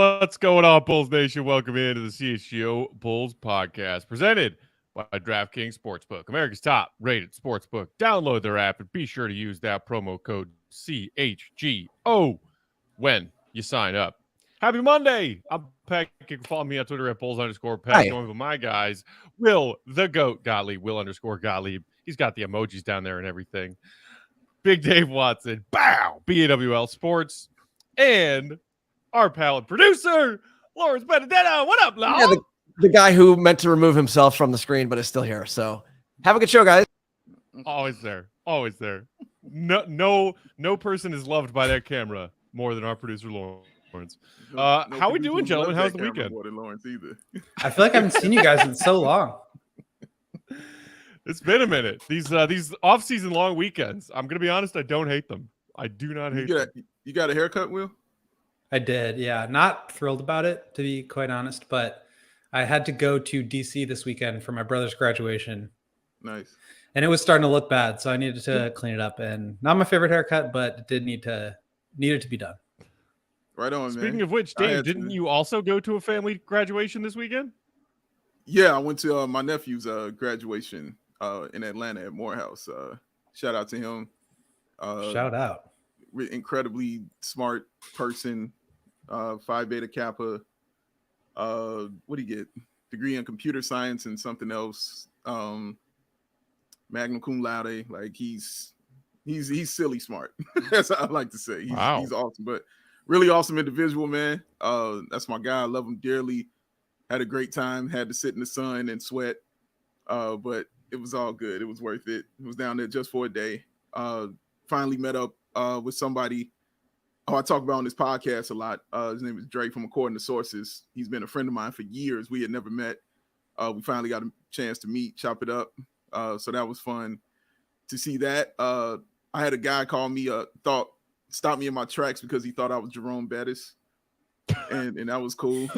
What's going on, Bulls Nation? Welcome into the CHGO Bulls Podcast, presented by DraftKings Sportsbook, America's top-rated sportsbook. Download their app and be sure to use that promo code CHGO when you sign up. Happy Monday! I'm Peck. You can follow me on Twitter at Bulls_Peck. Joined with my guys, Will the Goat Gottlieb, Will_Gottlieb. He's got the emojis down there and everything. Big Dave Watson, bow, BAWL Sports, and our pal and producer, Lawrence Benedetto. What up, Law? Yeah, the guy who meant to remove himself from the screen but is still here. So have a good show, guys. Always there. Always there. No person is loved by that camera more than our producer, Lawrence. How we doing, gentlemen? How's the weekend? More than Lawrence either. I feel like I haven't seen you guys in so long. It's been a minute. These off-season long weekends, I'm going to be honest, I don't hate them. I do not hate them. You got a haircut, Will? I did, yeah. Not thrilled about it, to be quite honest, but I had to go to DC this weekend for my brother's graduation. Nice. And it was starting to look bad, so I needed to clean it up. And not my favorite haircut, but it did needed to be done. Right on, man. Speaking of which, Dave, didn't you also go to a family graduation this weekend? Yeah, I went to my nephew's graduation in Atlanta at Morehouse. Shout out to him. Shout out. Incredibly smart person. Phi Beta Kappa. What do you get? Degree in computer science and something else. Magna cum laude. Like he's silly smart. That's what I like to say. He's awesome, but really awesome individual, man. That's my guy. I love him dearly. Had a great time. Had to sit in the sun and sweat, but it was all good. It was worth it. It was down there just for a day. Finally met up with somebody I talk about on this podcast a lot. His name is Drake from According to Sources. He's been a friend of mine for years. We had never met. We finally got a chance to meet, chop it up. So that was fun to see that. I had a guy call me, stop me in my tracks because he thought I was Jerome Bettis. And that was cool.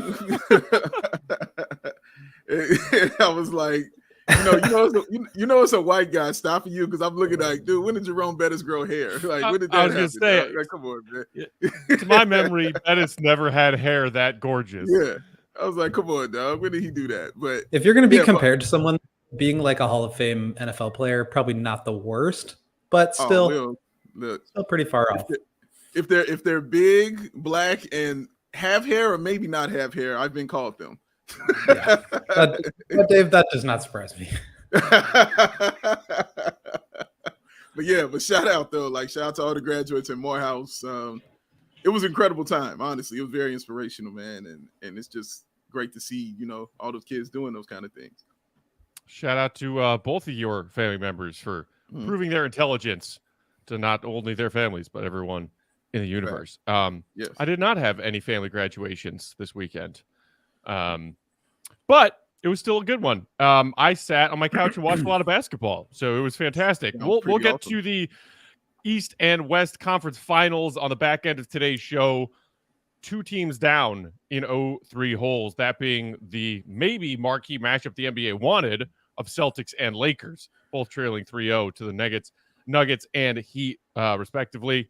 And I was like, it's a white guy stopping you because I'm looking like, dude, when did Jerome Bettis grow hair? Like, when did that happen? I was gonna say, like, come on, man. To my memory, Bettis never had hair that gorgeous. Yeah, I was like, come on, dog. When did he do that? But if you're gonna be compared to someone being like a Hall of Fame NFL player, probably not the worst, but still, still pretty far off. If they're big, black, and have hair, or maybe not have hair, I've been called them. Yeah. But Dave, that does not surprise me. But shout out though, like shout out to all the graduates in Morehouse. It was an incredible time, honestly. It was very inspirational, man, and it's just great to see, all those kids doing those kind of things. Shout out to both of your family members for proving their intelligence to not only their families but everyone in the universe. Right. Yes. I did not have any family graduations this weekend. But it was still a good one. I sat on my couch and watched a lot of basketball, so it was fantastic. We'll get to the East and West Conference Finals on the back end of today's show. 2 teams down in 0-3 holes, that being the maybe marquee matchup the NBA wanted of Celtics and Lakers, both trailing 3-0 to the Nuggets and Heat, respectively.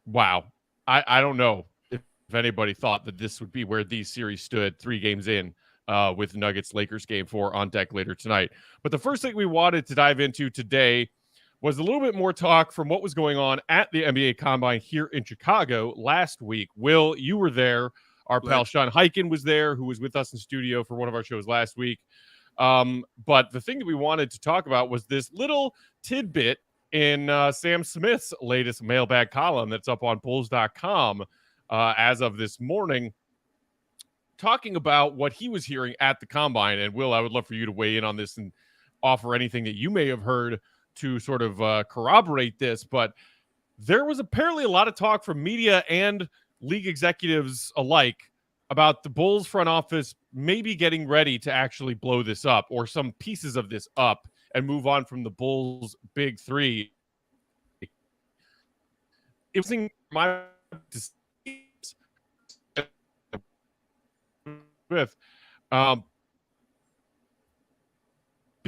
Wow. I don't know if anybody thought that this would be where these series stood 3 games in with Nuggets-Lakers Game 4 on deck later tonight. But the first thing we wanted to dive into today was a little bit more talk from what was going on at the NBA Combine here in Chicago last week. Will, you were there. Our pal Sean Hyken was there, who was with us in studio for one of our shows last week. But the thing that we wanted to talk about was this little tidbit in Sam Smith's latest mailbag column that's up on Bulls.com as of this morning, talking about what he was hearing at the Combine. And Will, I would love for you to weigh in on this and offer anything that you may have heard to sort of corroborate this. But there was apparently a lot of talk from media and league executives alike about the Bulls front office maybe getting ready to actually blow this up, or some pieces of this up, and move on from the Bulls' Big Three. It was in my with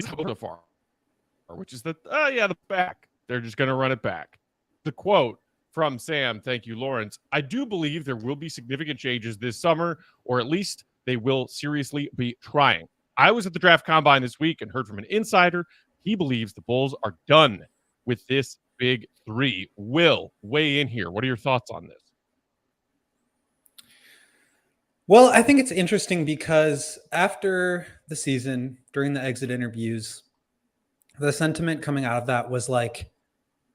so far, which is that the back. They're just going to run it back. The quote from Sam. Thank you, Lawrence. I do believe there will be significant changes this summer, or at least they will seriously be trying. I was at the draft combine this week and heard from an insider. He believes the Bulls are done with this big three. Will, weigh in here. What are your thoughts on this? Well, I think it's interesting because after the season, during the exit interviews, the sentiment coming out of that was like,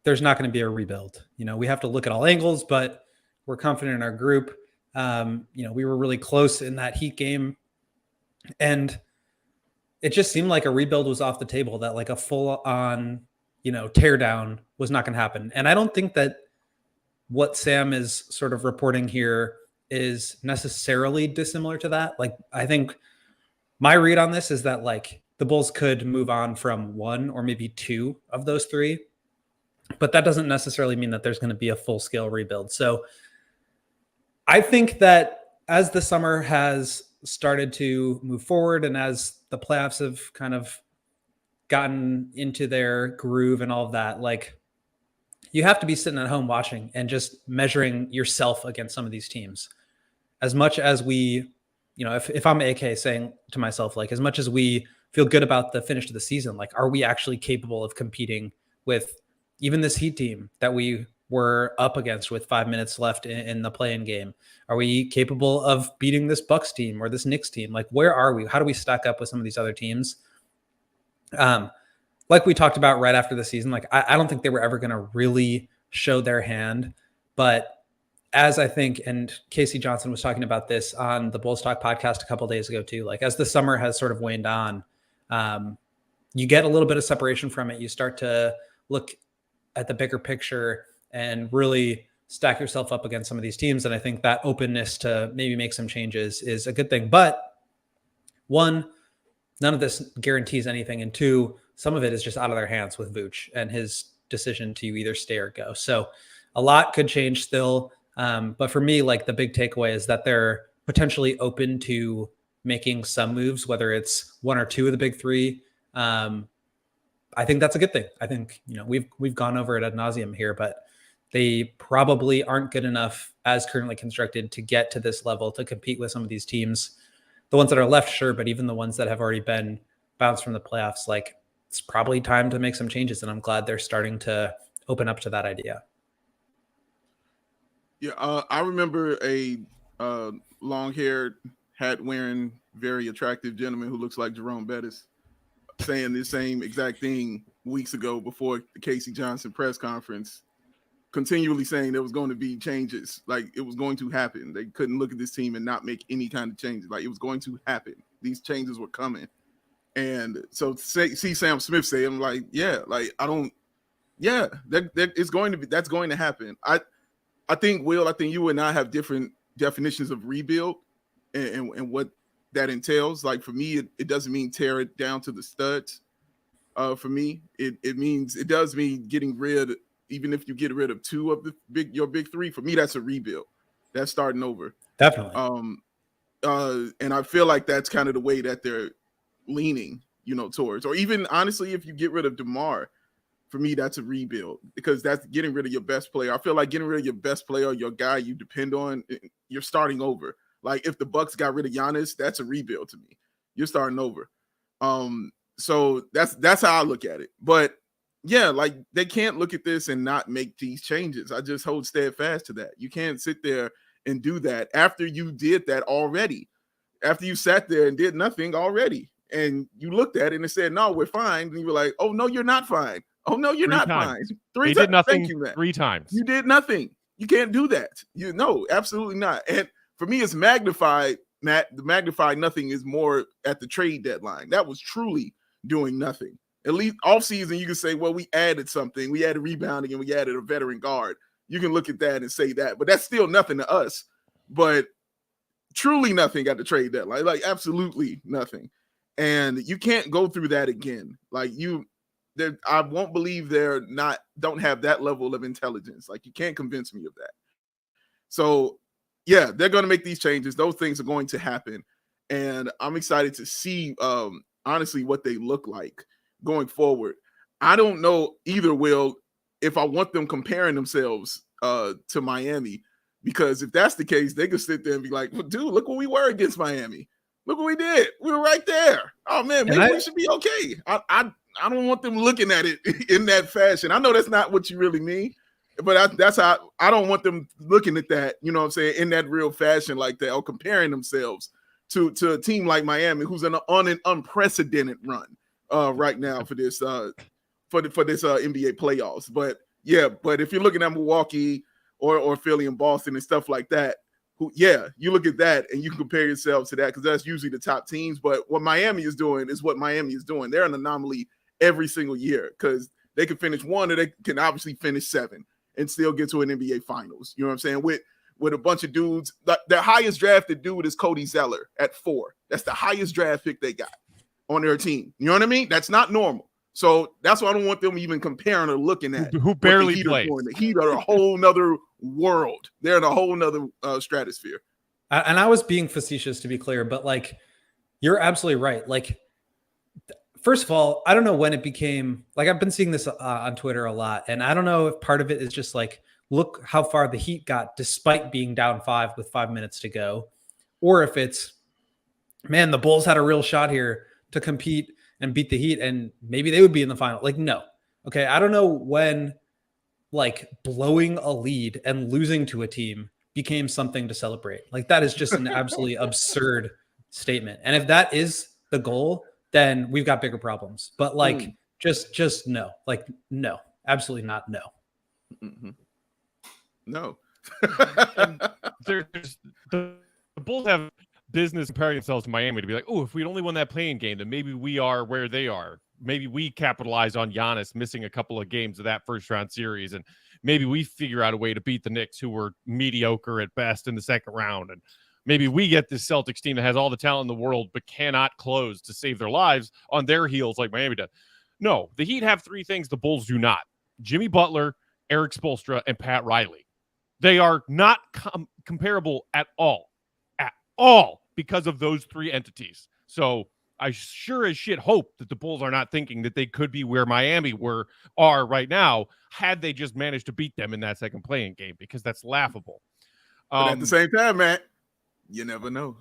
there's not going to be a rebuild. We have to look at all angles, but we're confident in our group. We were really close in that Heat game, and it just seemed like a rebuild was off the table, that like a full on, tear down was not going to happen. And I don't think that what Sam is sort of reporting here is necessarily dissimilar to that. Like, I think my read on this is that like the Bulls could move on from one or maybe two of those three, but that doesn't necessarily mean that there's going to be a full scale rebuild. So I think that as the summer has started to move forward and as the playoffs have kind of gotten into their groove and all of that, like you have to be sitting at home watching and just measuring yourself against some of these teams. As much as we, if I'm AK saying to myself, like, as much as we feel good about the finish of the season, like, are we actually capable of competing with even this Heat team that we were up against with 5 minutes left in the play-in game? Are we capable of beating this Bucks team or this Knicks team? Like, where are we? How do we stack up with some of these other teams? Like we talked about right after the season, like, I don't think they were ever going to really show their hand. But as I think, and Casey Johnson was talking about this on the Bulls Talk podcast a couple of days ago too, like as the summer has sort of waned on, you get a little bit of separation from it. You start to look at the bigger picture and really stack yourself up against some of these teams. And I think that openness to maybe make some changes is a good thing. But one, none of this guarantees anything. And two, some of it is just out of their hands with Vooch and his decision to either stay or go. So a lot could change still. But for me, like the big takeaway is that they're potentially open to making some moves, whether it's one or two of the big three. I think that's a good thing. I think, we've gone over it ad nauseum here, but they probably aren't good enough as currently constructed to get to this level to compete with some of these teams. The ones that are left, sure, but even the ones that have already been bounced from the playoffs, like it's probably time to make some changes. And I'm glad they're starting to open up to that idea. Yeah, I remember a long-haired, hat-wearing, very attractive gentleman who looks like Jerome Bettis saying the same exact thing weeks ago before the Casey Johnson press conference, continually saying there was going to be changes, like it was going to happen. They couldn't look at this team and not make any kind of changes. Like it was going to happen. These changes were coming. And so see Sam Smith say, I'm like, that's going to happen. I think, Will, you and I have different definitions of rebuild and what that entails. Like for me, it doesn't mean tear it down to the studs. For me, it does mean getting rid, even if you get rid of two of your big three, for me, that's a rebuild. That's starting over. Definitely. And I feel like that's kind of the way that they're leaning, towards. Or even honestly, if you get rid of DeMar, for me, that's a rebuild because that's getting rid of your best player. I feel like getting rid of your best player, your guy you depend on, you're starting over. Like if the Bucks got rid of Giannis, that's a rebuild to me. You're starting over. So that's how I look at it. But yeah, like they can't look at this and not make these changes. I just hold steadfast to that. You can't sit there and do that after you did that already. After you sat there and did nothing already. And you looked at it and it said, no, we're fine. And you were like, oh, no, you're not fine. Oh, no, you're not fine. They did nothing 3 times. You did nothing. You can't do that. No, absolutely not. And for me, it's magnified, Matt. The magnified nothing is more at the trade deadline. That was truly doing nothing. At least offseason, you can say, well, we added something. We added rebounding and we added a veteran guard. You can look at that and say that. But that's still nothing to us. But truly nothing at the trade deadline. Like absolutely nothing. And you can't go through that again. Like I won't believe don't have that level of intelligence. Like you can't convince me of that. So yeah, they're going to make these changes. Those things are going to happen. And I'm excited to see honestly what they look like going forward. I don't know either, Will, if I want them comparing themselves to Miami, because if that's the case, they could sit there and be like, well, dude, look what we were against Miami. Look what we did. We were right there. Oh man, maybe we should be okay. I don't want them looking at it in that fashion. I know that's not what you really mean, but that's how I don't want them looking at that, you know what I'm saying, in that real fashion like that, or comparing themselves to a team like Miami, who's on an unprecedented run right now for this NBA playoffs. But if you're looking at Milwaukee or Philly and Boston and stuff like that, you look at that and you can compare yourselves to that, because that's usually the top teams. But what Miami is doing is what Miami is doing. They're an anomaly every single year, because they can finish 1 or they can obviously finish 7 and still get to an NBA Finals. You know what I'm saying? With a bunch of dudes. Their highest drafted dude is Cody Zeller at 4. That's the highest draft pick they got on their team. You know what I mean? That's not normal. So that's why I don't want them even comparing or looking at who barely plays. The Heat are a whole nother world. They're in a whole nother stratosphere. And I was being facetious, to be clear, but like, you're absolutely right. Like, first of all, I don't know when it became like, I've been seeing this on Twitter a lot, and I don't know if part of it is just like, look how far the Heat got despite being down 5 with 5 minutes to go, or if it's, man, the Bulls had a real shot here to compete and beat the Heat, and maybe they would be in the final. Like, no. Okay, I don't know when like blowing a lead and losing to a team became something to celebrate. Like, that is just an absolutely absurd statement. And if that is the goal, then we've got bigger problems. But like, just no. Like, no, absolutely not. No. Mm-hmm. No. There's the Bulls have business comparing themselves to Miami to be like, oh, if we'd only won that play-in game, then maybe we are where they are. Maybe we capitalize on Giannis missing a couple of games of that first-round series, and maybe we figure out a way to beat the Knicks, who were mediocre at best in the second round, and maybe we get this Celtics team that has all the talent in the world but cannot close to save their lives on their heels like Miami does. No, the Heat have 3 things the Bulls do not: Jimmy Butler, Eric Spoelstra, and Pat Riley. They are not comparable at all, because of those 3 entities. So I sure as shit hope that the Bulls are not thinking that they could be where Miami are right now had they just managed to beat them in that second play-in game, because that's laughable. But at the same time, Matt, you never know.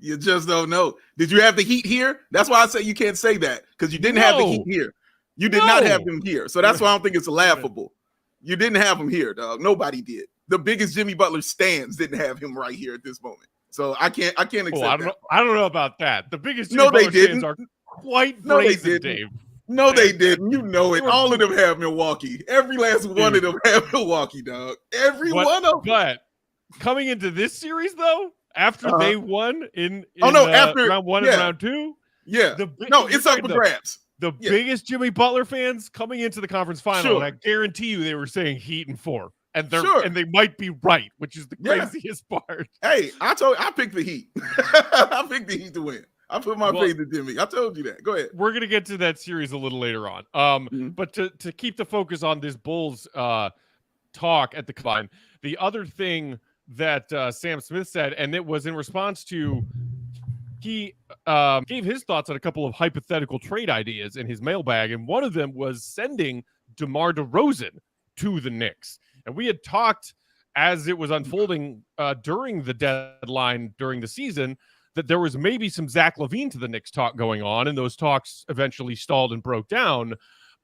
You just don't know. Did you have the Heat here? That's why I say you can't say that, because you didn't have the Heat here. You did not have them here. So that's why I don't think it's laughable. You didn't have him here, dog. Nobody did. The biggest Jimmy Butler stans didn't have him right here at this moment. So I can't accept that. I don't know about that. The biggest Jimmy Butler fans are quite brazen, Dave. No, they didn't. You know it. All of them have Milwaukee. Every last one of them have Milwaukee, dog. Every one of them. But coming into this series, though, after they won in after round 1 and round 2, it's up for grabs. The biggest Jimmy Butler fans coming into the conference final, and I guarantee you they were saying Heat and 4. And they might be right, which is the craziest part. Hey, I picked the Heat. I picked the Heat to win. I put my faith in Jimmy. I told you that. Go ahead. We're gonna get to that series a little later on. But to keep the focus on this Bulls talk at the combine, the other thing that Sam Smith said, and it was in response to he gave his thoughts on a couple of hypothetical trade ideas in his mailbag, and one of them was sending DeMar DeRozan to the Knicks. And we had talked as it was unfolding during the deadline during the season that there was maybe some Zach LaVine to the Knicks talk going on, and those talks eventually stalled and broke down.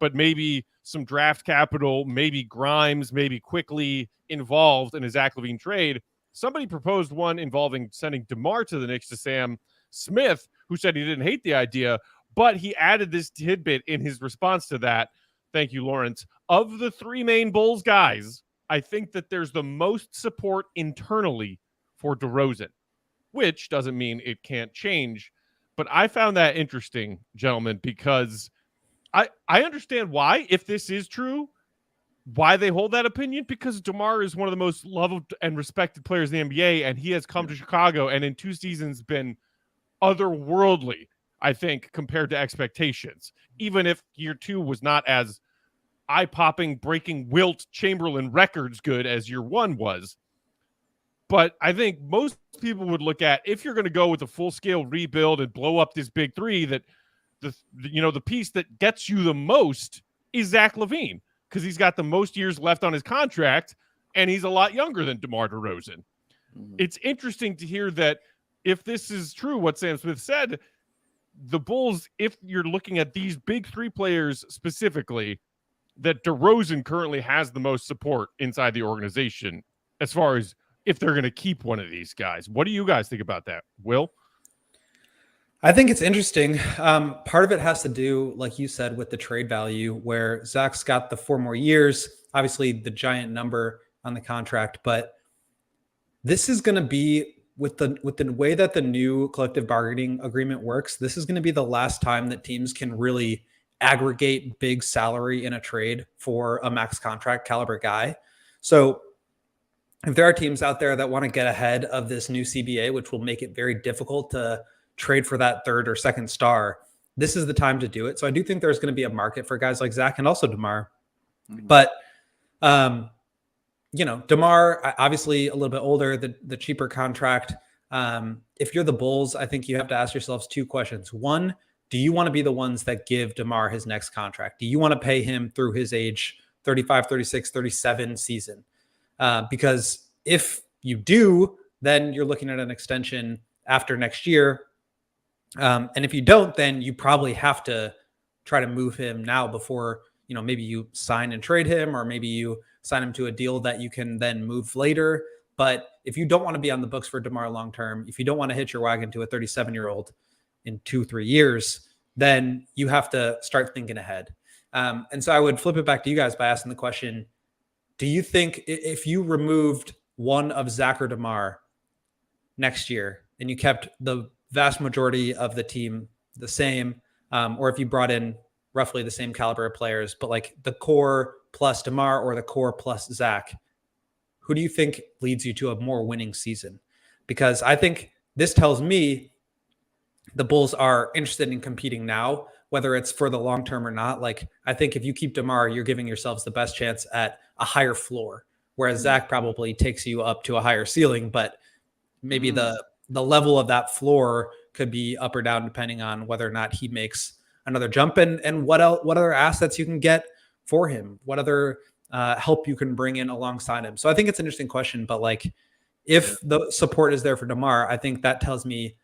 But maybe some draft capital, maybe Grimes, maybe quickly involved in a Zach LaVine trade. Somebody proposed one involving sending DeMar to the Knicks to Sam Smith, who said he didn't hate the idea, but he added this tidbit in his response to that. Thank you, Lawrence. Of the 3 main Bulls guys, I think that there's the most support internally for DeRozan, which doesn't mean it can't change. But I found that interesting, gentlemen, because I understand why, if this is true, why they hold that opinion, because DeMar is one of the most loved and respected players in the NBA, and he has come to Chicago and in 2 seasons been otherworldly, I think, compared to expectations, even if year 2 was not as eye-popping, breaking Wilt Chamberlain records good as year 1 was. But I think most people would look at, if you're going to go with a full-scale rebuild and blow up this big 3, that the piece that gets you the most is Zach LaVine, because he's got the most years left on his contract. and he's a lot younger than DeMar DeRozan. Mm-hmm. It's interesting to hear that if this is true, what Sam Smith said, the Bulls, if you're looking at these big three players specifically, that DeRozan currently has the most support inside the organization as far as if they're going to keep one of these guys. What do you guys think about that, Will? I think it's interesting. Part of it has to do, like you said, with the trade value, where Zach's got the 4 more years, obviously the giant number on the contract, but this is going to be with the way that the new collective bargaining agreement works. This is going to be the last time that teams can really aggregate big salary in a trade for a max contract caliber guy. So if there are teams out there that want to get ahead of this new CBA, which will make it very difficult to trade for that third or second star, this is the time to do it. So I do think there's going to be a market for guys like Zach and also DeMar. Mm-hmm. But, DeMar, obviously a little bit older, the cheaper contract. If you're the Bulls, I think you have to ask yourselves 2 questions. One, do you want to be the ones that give DeMar his next contract? Do you want to pay him through his age 35, 36, 37 season? Because if you do, then you're looking at an extension after next year. And if you don't, then you probably have to try to move him now before, maybe you sign and trade him, or maybe you sign him to a deal that you can then move later. But if you don't want to be on the books for DeMar long-term, if you don't want to hitch your wagon to a 37-year-old in 2-3 years, then you have to start thinking ahead. And so I would flip it back to you guys by asking the question, do you think if you removed one of Zach or DeMar next year and you kept the vast majority of the team the same, or if you brought in roughly the same caliber of players, but like the core plus DeMar or the core plus Zach, who do you think leads you to a more winning season? Because I think this tells me the Bulls are interested in competing now, whether it's for the long term or not. Like, I think if you keep DeMar, you're giving yourselves the best chance at a higher floor, whereas Zach probably takes you up to a higher ceiling, but maybe the level of that floor could be up or down depending on whether or not he makes another jump, and what other assets you can get for him, what other help you can bring in alongside him. So I think it's an interesting question, but like, if the support is there for DeMar, I think that tells me,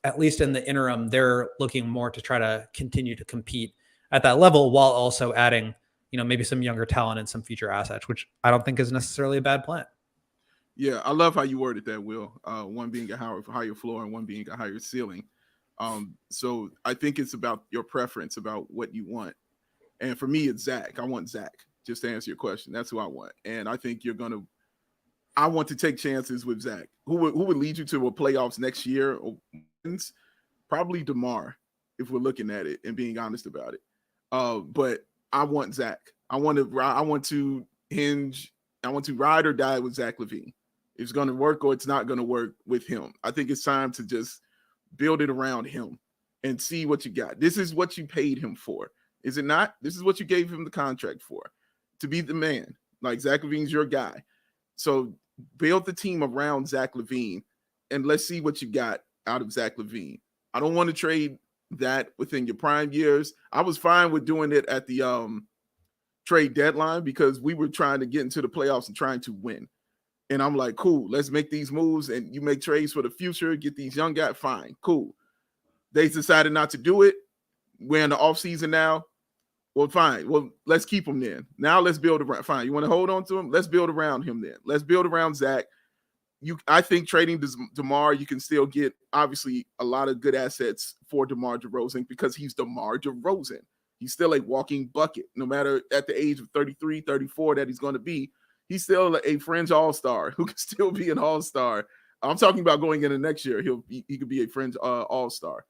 at least in the interim, they're looking more to try to continue to compete at that level while also adding, maybe some younger talent and some future assets, which I don't think is necessarily a bad plan. Yeah, I love how you worded that, Will. One being a higher floor and one being a higher ceiling. So I think it's about your preference, about what you want. And for me, it's Zach. I want Zach, just to answer your question. That's who I want. And I think I want to take chances with Zach. Who would lead you to a playoffs next year? Probably DeMar, if we're looking at it and being honest about it. But I want Zach. I want to ride or die with Zach LaVine. It's going to work or it's not going to work with him. I think it's time to just build it around him and see what you got. This is what you paid him for. Is it not? This is what you gave him the contract for, to be the man. Like, Zach LaVine's your guy. So build the team around Zach LaVine and let's see what you got out of Zach LaVine. I don't want to trade that within your prime years. I was fine with doing it at the trade deadline because we were trying to get into the playoffs and trying to win. And I'm like, cool, let's make these moves and you make trades for the future, get these young guys, fine, cool. They decided not to do it. We're in the offseason now. Well, fine. Well, let's keep him then. Now let's build around. Fine. You want to hold on to him? Let's build around him then. Let's build around Zach. I think trading DeMar, you can still get, obviously, a lot of good assets for DeMar DeRozan because he's DeMar DeRozan. He's still a walking bucket. No matter at the age of 33, 34 that he's going to be, he's still a fringe all-star who can still be an all-star. I'm talking about going into next year. He could be a fringe all-star.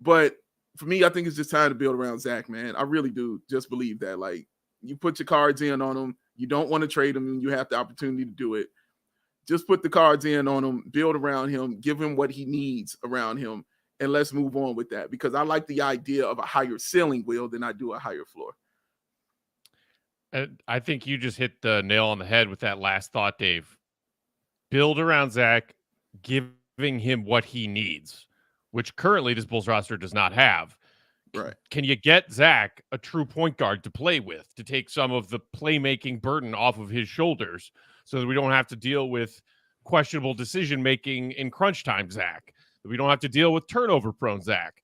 But for me, I think it's just time to build around Zach, man. I really do just believe that. Like, you put your cards in on him. You don't want to trade him, and you have the opportunity to do it. Just put the cards in on him, build around him, give him what he needs around him, and let's move on with that. Because I like the idea of a higher ceiling, Will, than I do a higher floor. I think you just hit the nail on the head with that last thought, Dave. Build around Zach, giving him what he needs, which currently this Bulls roster does not have. Right. Can you get Zach a true point guard to play with, to take some of the playmaking burden off of his shoulders? so that we don't have to deal with questionable decision-making in crunch time, Zach. That we don't have to deal with turnover-prone Zach.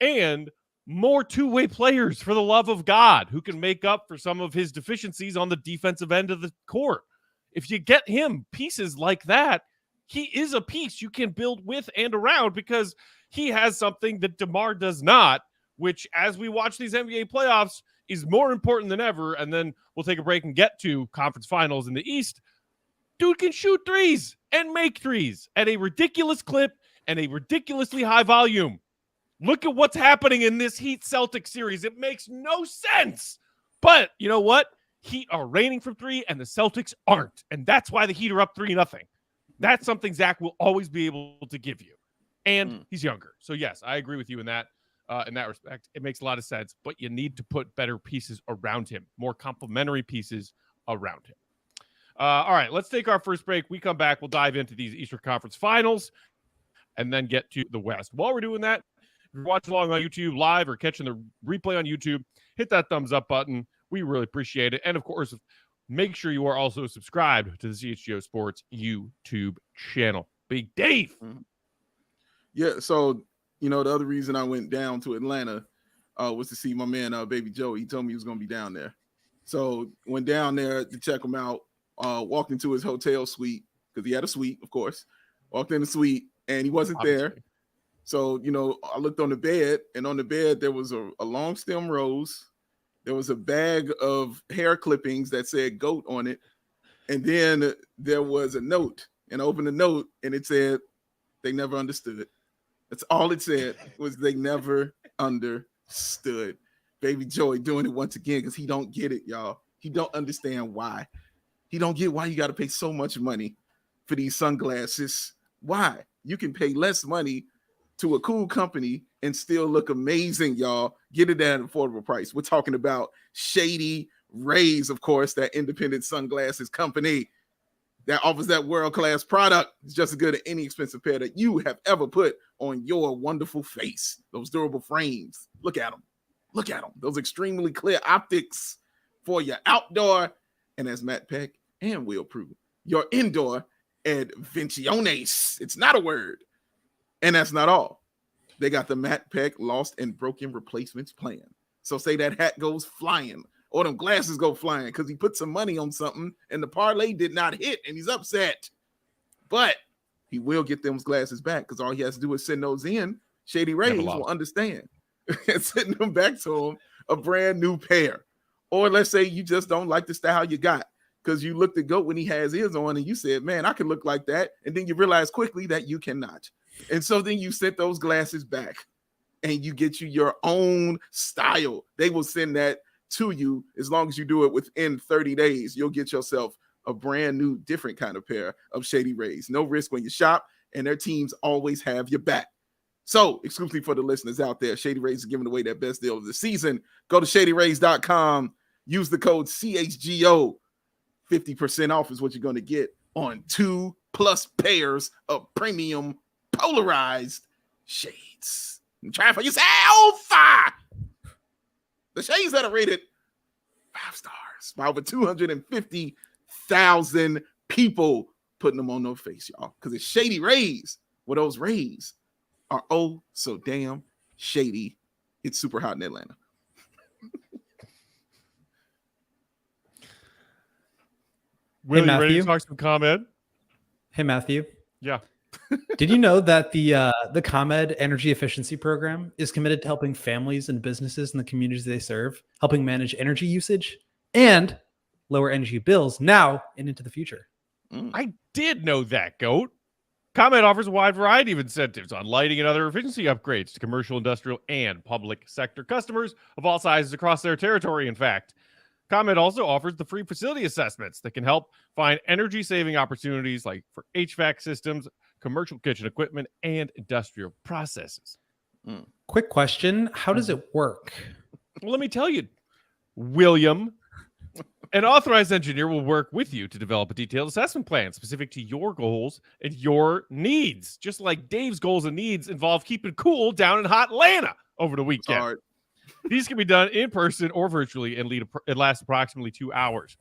And more two-way players, for the love of God, who can make up for some of his deficiencies on the defensive end of the court. If you get him pieces like that, he is a piece you can build with and around, because he has something that DeMar does not, which, as we watch these NBA playoffs, is more important than ever. And then we'll take a break and get to conference finals in the East. Dude can shoot threes and make threes at a ridiculous clip and a ridiculously high volume. Look at what's happening in this Heat-Celtics series. It makes no sense. But you know what? Heat are reigning from three, and the Celtics aren't. And that's why the Heat are up 3-0. That's something Zach will always be able to give you. And he's younger. So, yes, I agree with you in that respect. It makes a lot of sense. But you need to put better pieces around him, more complementary pieces around him. All right, let's take our first break. We come back. We'll dive into these Eastern Conference Finals and then get to the West. While we're doing that, if you're watching along on YouTube live or catching the replay on YouTube, hit that thumbs up button. We really appreciate it. And, of course, make sure you are also subscribed to the CHGO Sports YouTube channel. Big Dave. Yeah, so, the other reason I went down to Atlanta was to see my man, Baby Joe. He told me he was going to be down there. So, went down there to check him out, walked into his hotel suite, because he had a suite, of course. Walked in the suite, and he wasn't there. So, I looked on the bed, and on the bed there was a long stem rose. There was a bag of hair clippings that said GOAT on it. And then there was a note. And I opened the note, and it said, they never understood. That's all it said, was they never understood. Baby Joey doing it once again, because he don't get it, y'all. He don't understand why. He don't get why you got to pay so much money for these sunglasses. Why? You can pay less money to a cool company and still look amazing, y'all. Get it at an affordable price. We're talking about Shady Rays, of course, that independent sunglasses company that offers that world-class product. It's just as good as any expensive pair that you have ever put on your wonderful face. Those durable frames. Look at them. Look at them. Those extremely clear optics for your outdoor, and as Matt Peck and Will prove, your indoor adventiones. It's not a word. And that's not all. They got the Matt Peck lost and broken replacements plan. So say that hat goes flying or them glasses go flying because he put some money on something and the parlay did not hit and he's upset. But he will get them glasses back because all he has to do is send those in. Shady Rays will understand and send them back to him a brand new pair. Or let's say you just don't like the style you got because you looked at GOAT when he has his on and you said, man, I can look like that. And then you realize quickly that you cannot. And so then you sent those glasses back and you get you your own style. They will send that to you as long as you do it within 30 days. You'll get yourself a brand new, different kind of pair of Shady Rays. No risk when you shop, and their teams always have your back. So exclusively for the listeners out there, Shady Rays is giving away their best deal of the season. Go to shadyrays.com. Use the code CHGO. 50% off is what you're going to get on 2+ pairs of premium polarized shades. Try it for yourself. The shades that are rated 5 stars by over 250,000 people putting them on their face, y'all. Because it's Shady Rays, where those rays are oh so damn shady. It's super hot in Atlanta. Will, you ready to talk some ComEd? Hey, Matthew. Yeah. Did you know that the ComEd Energy Efficiency Program is committed to helping families and businesses in the communities they serve, helping manage energy usage and lower energy bills now and into the future? I did know that, GOAT. ComEd offers a wide variety of incentives on lighting and other efficiency upgrades to commercial, industrial, and public sector customers of all sizes across their territory, in fact. ComEd also offers the free facility assessments that can help find energy-saving opportunities like for HVAC systems, commercial kitchen equipment, and industrial processes. Quick question. How does it work? Well, let me tell you, William. An authorized engineer will work with you to develop a detailed assessment plan specific to your goals and your needs. Just like Dave's goals and needs involve keeping cool down in hot Atlanta over the weekend. Sorry. These can be done in person or virtually and last approximately 2 hours.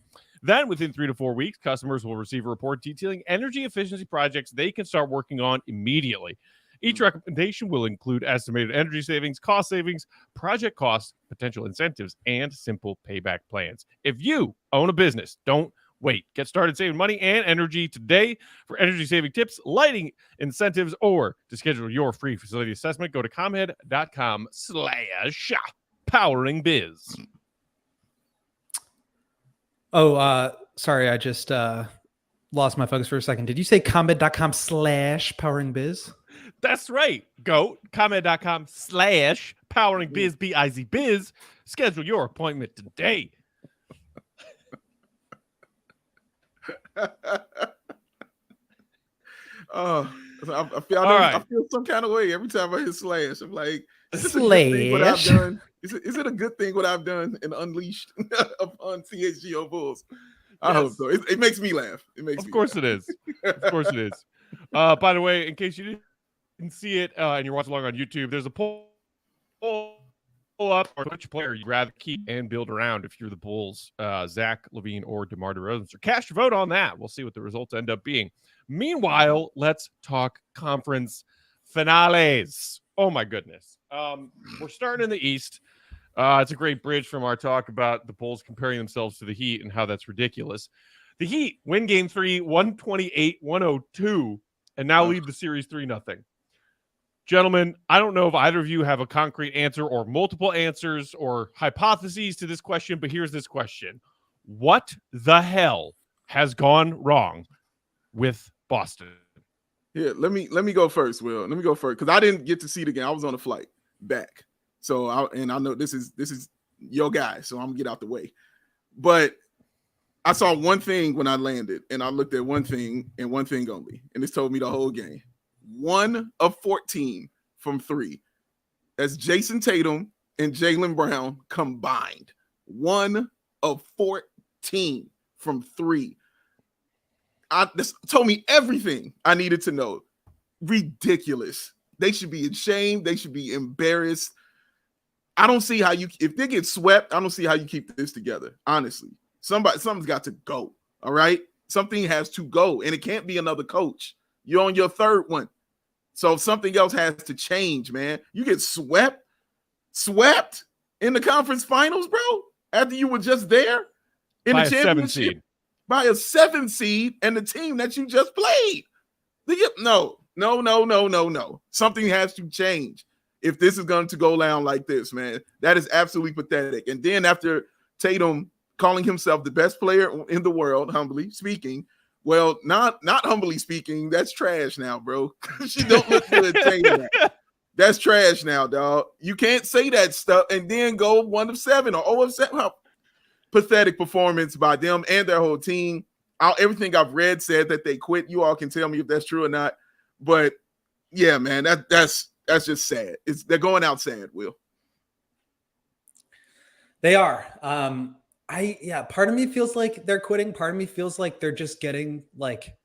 Then within 3 to 4 weeks, customers will receive a report detailing energy efficiency projects they can start working on immediately. Each recommendation will include estimated energy savings, cost savings, project costs, potential incentives, and simple payback plans. If you own a business, don't wait. Get started saving money and energy today. For energy saving tips, lighting incentives, or to schedule your free facility assessment, go to ComEd.com/poweringbiz. Oh, sorry, I just lost my focus for a second. Did you say ComEd.com/poweringbiz? That's right. Go ComEd.com/poweringbiz, B-I-Z-biz. Schedule your appointment today. I feel some kind of way every time I hear slash. I'm like, is it a good thing what I've done? Is it a good thing what I've done and unleashed upon CHGO Bulls? I hope so. It makes me laugh. Of course it is. Of course it is. By the way, in case you didn't see it and you're watching along on YouTube, there's a poll up or which player you'd rather keep and build around if you're the Bulls, Zach LaVine or DeMar DeRozan. So cast your vote on that. We'll see what the results end up being. Meanwhile, let's talk conference finales. Oh my goodness. We're starting in the East. It's a great bridge from our talk about the Bulls comparing themselves to the Heat and how that's ridiculous. The Heat win game 3, 128-102, and now lead the series 3-0. Gentlemen, I don't know if either of you have a concrete answer or multiple answers or hypotheses to this question, but here's this question. What the hell has gone wrong with Boston? Yeah, let me go first, Will. Let me go first because I didn't get to see the game. I was on a flight back. So I know this is your guy, so I'm gonna get out the way. But I saw one thing when I landed, and I looked at one thing and one thing only, and this told me the whole game. 1 of 14 from 3. That's Jason Tatum and Jaylen Brown combined. 1 of 14 from 3. This told me everything I needed to know. Ridiculous. They should be ashamed. They should be embarrassed. I don't see how if they get swept, I don't see how you keep this together. Honestly, something's got to go. All right. Something has to go, and it can't be another coach. You're on your third one. So something else has to change, man. You get swept in the conference finals, bro, after you were just there in the championship by a 7th seed and the team that you just played. No. Something has to change if this is going to go down like this, man. That is absolutely pathetic. And then after Tatum calling himself the best player in the world, humbly speaking, well, not humbly speaking, that's trash now, bro. She don't look good saying that. That's trash now, dog. You can't say that stuff and then go 1 of 7 or 0 of 7. Pathetic performance by them and their whole team. Everything I've read said that they quit. You all can tell me if that's true or not. But yeah, man, that's just sad. They're going out sad, Will. They are. Part of me feels like they're quitting. Part of me feels like they're just getting like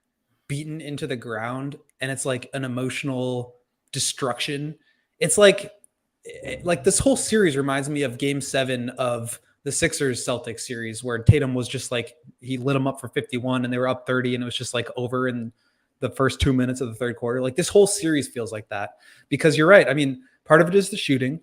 beaten into the ground, and it's like an emotional destruction. It's like this whole series reminds me of Game 7 of the Sixers Celtics series, where Tatum was just like, he lit them up for 51 and they were up 30, and it was just like over in the first 2 minutes of the third quarter. Like this whole series feels like that, because you're right. I mean, part of it is the shooting.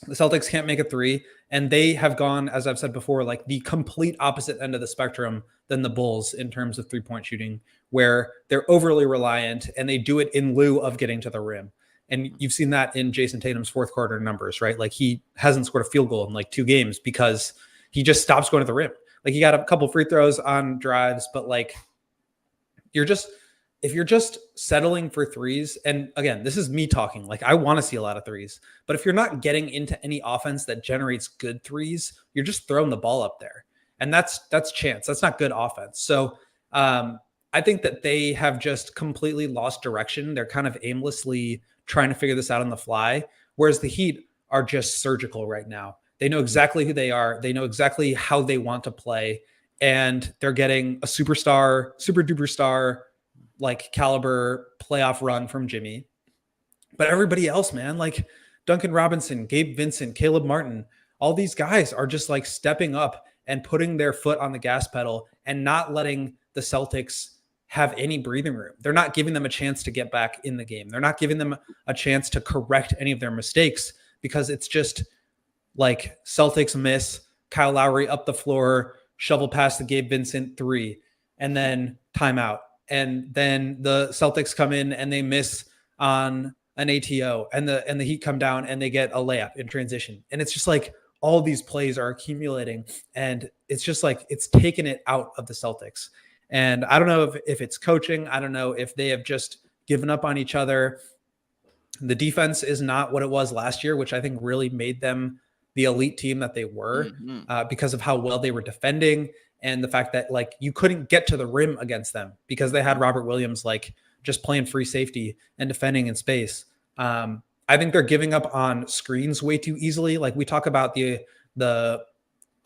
The Celtics can't make a 3, and they have gone, as I've said before, like the complete opposite end of the spectrum than the Bulls in terms of 3-point shooting, where they're overly reliant and they do it in lieu of getting to the rim. And you've seen that in Jason Tatum's fourth quarter numbers, right? Like he hasn't scored a field goal in like 2 games because he just stops going to the rim. Like he got a couple free throws on drives, but like if you're just settling for 3s, and again, this is me talking, like I want to see a lot of 3s, but if you're not getting into any offense that generates good 3s, you're just throwing the ball up there. And that's chance. That's not good offense. So I think that they have just completely lost direction. They're kind of aimlessly trying to figure this out on the fly, whereas the Heat are just surgical right now. They know exactly who they are. They know exactly how they want to play, and they're getting a superstar, super duper star, like caliber playoff run from Jimmy. But everybody else, man, like Duncan Robinson, Gabe Vincent, Caleb Martin, all these guys are just like stepping up and putting their foot on the gas pedal and not letting the Celtics have any breathing room. They're not giving them a chance to get back in the game. They're not giving them a chance to correct any of their mistakes, because it's just like Celtics miss, Kyle Lowry up the floor, shovel past the Gabe Vincent 3, and then timeout. And then the Celtics come in and they miss on an ATO, and the Heat come down and they get a layup in transition. And it's just like all these plays are accumulating, and it's just like it's taken it out of the Celtics. And I don't know if it's coaching. I don't know if they have just given up on each other. The defense is not what it was last year, which I think really made them the elite team that they were, because of how well they were defending, and the fact that like you couldn't get to the rim against them because they had Robert Williams like just playing free safety and defending in space. I think they're giving up on screens way too easily. Like we talk about the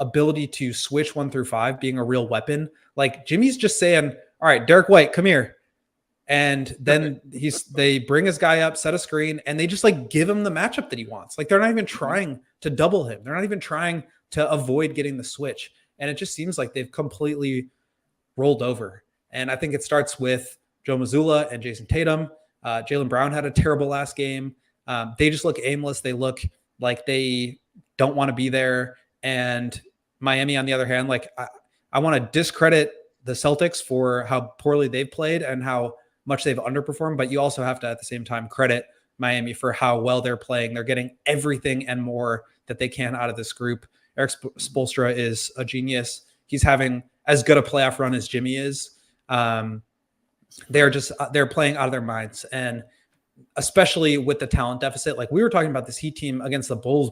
ability to switch 1 through 5 being a real weapon. Like Jimmy's just saying, all right, Derek White, come here. And then they bring his guy up, set a screen, and they just like give him the matchup that he wants. Like they're not even trying to double him. They're not even trying to avoid getting the switch. And it just seems like they've completely rolled over. And I think it starts with Joe Mazzulla and Jason Tatum. Jaylen Brown had a terrible last game. They just look aimless. They look like they don't want to be there. And Miami, on the other hand, like I want to discredit the Celtics for how poorly they've played and how much they've underperformed, but you also have to at the same time credit Miami for how well they're playing. They're getting everything and more that they can out of this group. Eric Spoelstra is a genius. He's having as good a playoff run as Jimmy is. They're playing out of their minds, and especially with the talent deficit. Like we were talking about this Heat team against the Bulls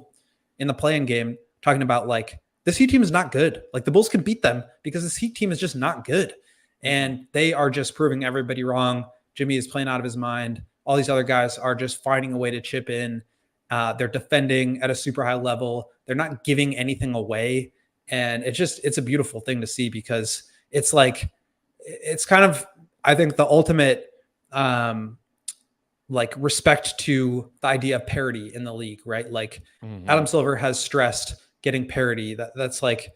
in the play-in game, talking about like this Heat team is not good. Like the Bulls can beat them because this Heat team is just not good. And they are just proving everybody wrong. Jimmy is playing out of his mind. All these other guys are just finding a way to chip in. They're defending at a super high level. They're not giving anything away. And it's a beautiful thing to see, because it's like, it's kind of, I think, the ultimate like respect to the idea of parity in the league, right? Like Adam Silver has stressed getting parity. That's like,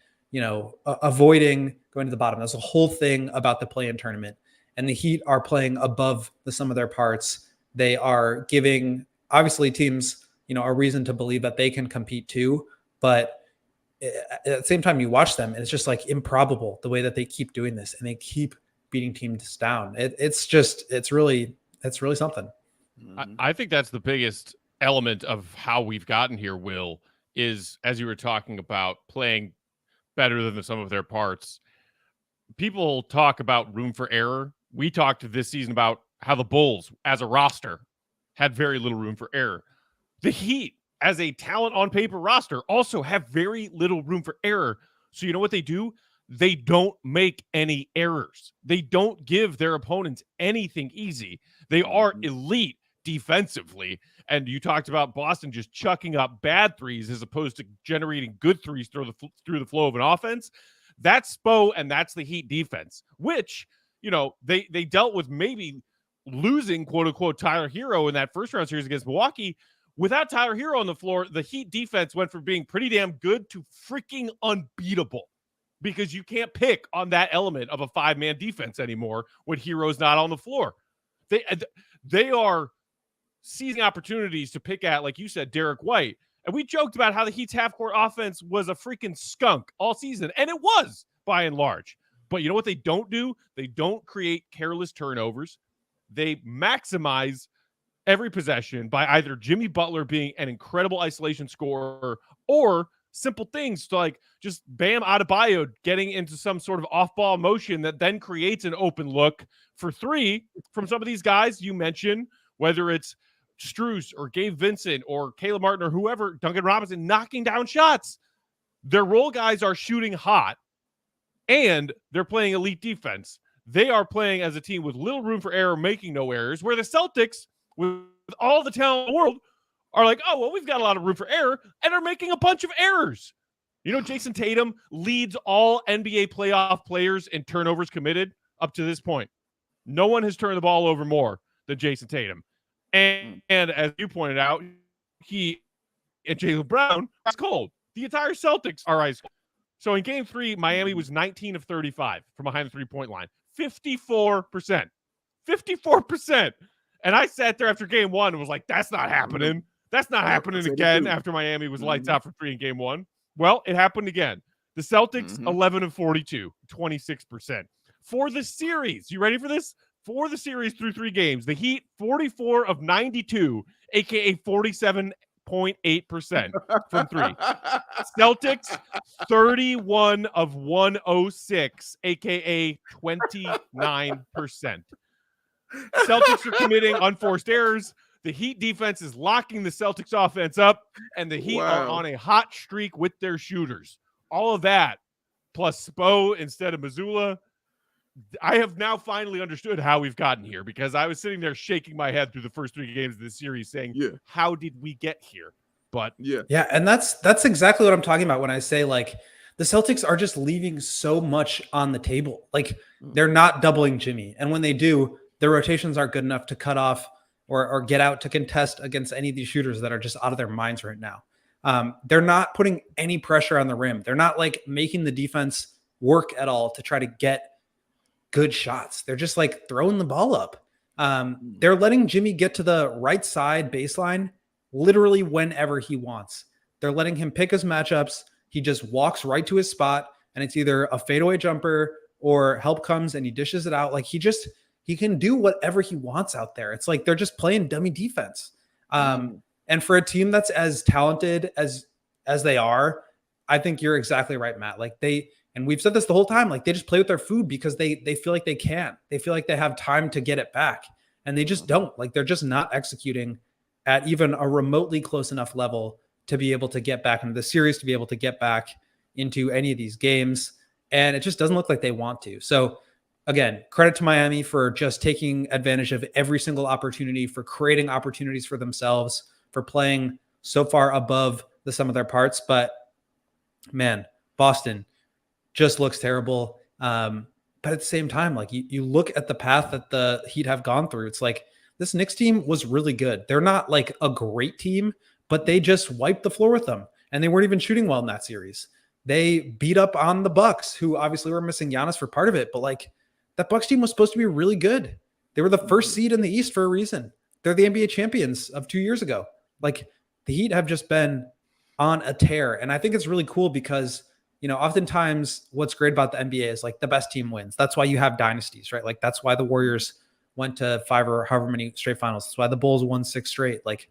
avoiding going to the bottom. That's the whole thing about the play-in tournament. And the Heat are playing above the sum of their parts. They are giving, obviously, teams, a reason to believe that they can compete too. But at the same time, you watch them, and it's just like improbable the way that they keep doing this, and they keep beating teams down. It's really something. I think that's the biggest element of how we've gotten here, Will, is, as you were talking about, playing better than the sum of their parts. People talk about room for error. We talked this season about how the Bulls, as a roster, had very little room for error. The Heat, as a talent on paper roster, also have very little room for error. So you know what they do? They don't make any errors. They don't give their opponents anything easy. They are elite defensively. And you talked about Boston just chucking up bad threes as opposed to generating good threes through the flow of an offense. That's Spo, and that's the Heat defense, which, they dealt with maybe losing, quote unquote, Tyler Hero in that first round series against Milwaukee. Without Tyler Hero on the floor, the Heat defense went from being pretty damn good to freaking unbeatable, because you can't pick on that element of a 5-man defense anymore when Hero's not on the floor. They are seizing opportunities to pick at, like you said, Derek White. And we joked about how the Heat's half-court offense was a freaking skunk all season, and it was, by and large. But you know what they don't do? They don't create careless turnovers. They maximize every possession by either Jimmy Butler being an incredible isolation scorer, or simple things like just Bam Adebayo getting into some sort of off-ball motion that then creates an open look for three from some of these guys you mentioned, whether it's Strus or Gabe Vincent or Caleb Martin or whoever, Duncan Robinson, knocking down shots. Their role guys are shooting hot, and they're playing elite defense. They are playing as a team with little room for error, making no errors, where the Celtics, with all the talent in the world, are like, oh, well, we've got a lot of room for error, and are making a bunch of errors. Jason Tatum leads all NBA playoff players in turnovers committed up to this point. No one has turned the ball over more than Jason Tatum. And as you pointed out, he and Jaylen Brown is cold. The entire Celtics are ice cold. So in game 3, Miami was 19 of 35 from behind the three-point line. 54%. 54%. And I sat there after game 1 and was like, that's not happening. That's not happening again after Miami was lights out for 3 in game 1. Well, it happened again. The Celtics, 11 of 42, 26%. For the series, you ready for this? For the series through 3 games, the Heat, 44 of 92, a.k.a. 47.8% from 3. Celtics, 31 of 106, a.k.a. 29%. Celtics are committing unforced errors. The Heat defense is locking the Celtics offense up, and the Heat are on a hot streak with their shooters. All of that, plus Spo instead of Mazzulla. I have now finally understood how we've gotten here, because I was sitting there shaking my head through the first 3 games of this series saying, how did we get here? But yeah, and that's exactly what I'm talking about when I say, like, the Celtics are just leaving so much on the table. Like, they're not doubling Jimmy, and when they do, their rotations aren't good enough to cut off or get out to contest against any of these shooters that are just out of their minds right now. They're not putting any pressure on the rim. They're not like making the defense work at all to try to get good shots. They're just like throwing the ball up. They're letting Jimmy get to the right side baseline literally whenever he wants. They're letting him pick his matchups. He just walks right to his spot, and it's either a fadeaway jumper or help comes and he dishes it out. Like, he can do whatever he wants out there. It's like they're just playing dummy defense. And for a team that's as talented as they are, I think you're exactly right, Matt. Like, and we've said this the whole time, like, they just play with their food because they feel like they can. They feel like they have time to get it back, and they just don't. Like, they're just not executing at even a remotely close enough level to be able to get back into the series, to be able to get back into any of these games. And it just doesn't look like they want to. So again, credit to Miami for just taking advantage of every single opportunity, for creating opportunities for themselves, for playing so far above the sum of their parts. But man, Boston just looks terrible. But at the same time, like, you look at the path that the Heat have gone through, it's like this Knicks team was really good. They're not like a great team, but they just wiped the floor with them, and they weren't even shooting well in that series. They beat up on the Bucks, who obviously were missing Giannis for part of it, but like, that Bucks team was supposed to be really good. They were the first seed in the East for a reason. They're the NBA champions of 2 years ago. Like, the Heat have just been on a tear. And I think it's really cool because, oftentimes what's great about the NBA is like the best team wins. That's why you have dynasties, right? Like, that's why the Warriors went to 5 or however many straight finals. That's why the Bulls won 6 straight. Like,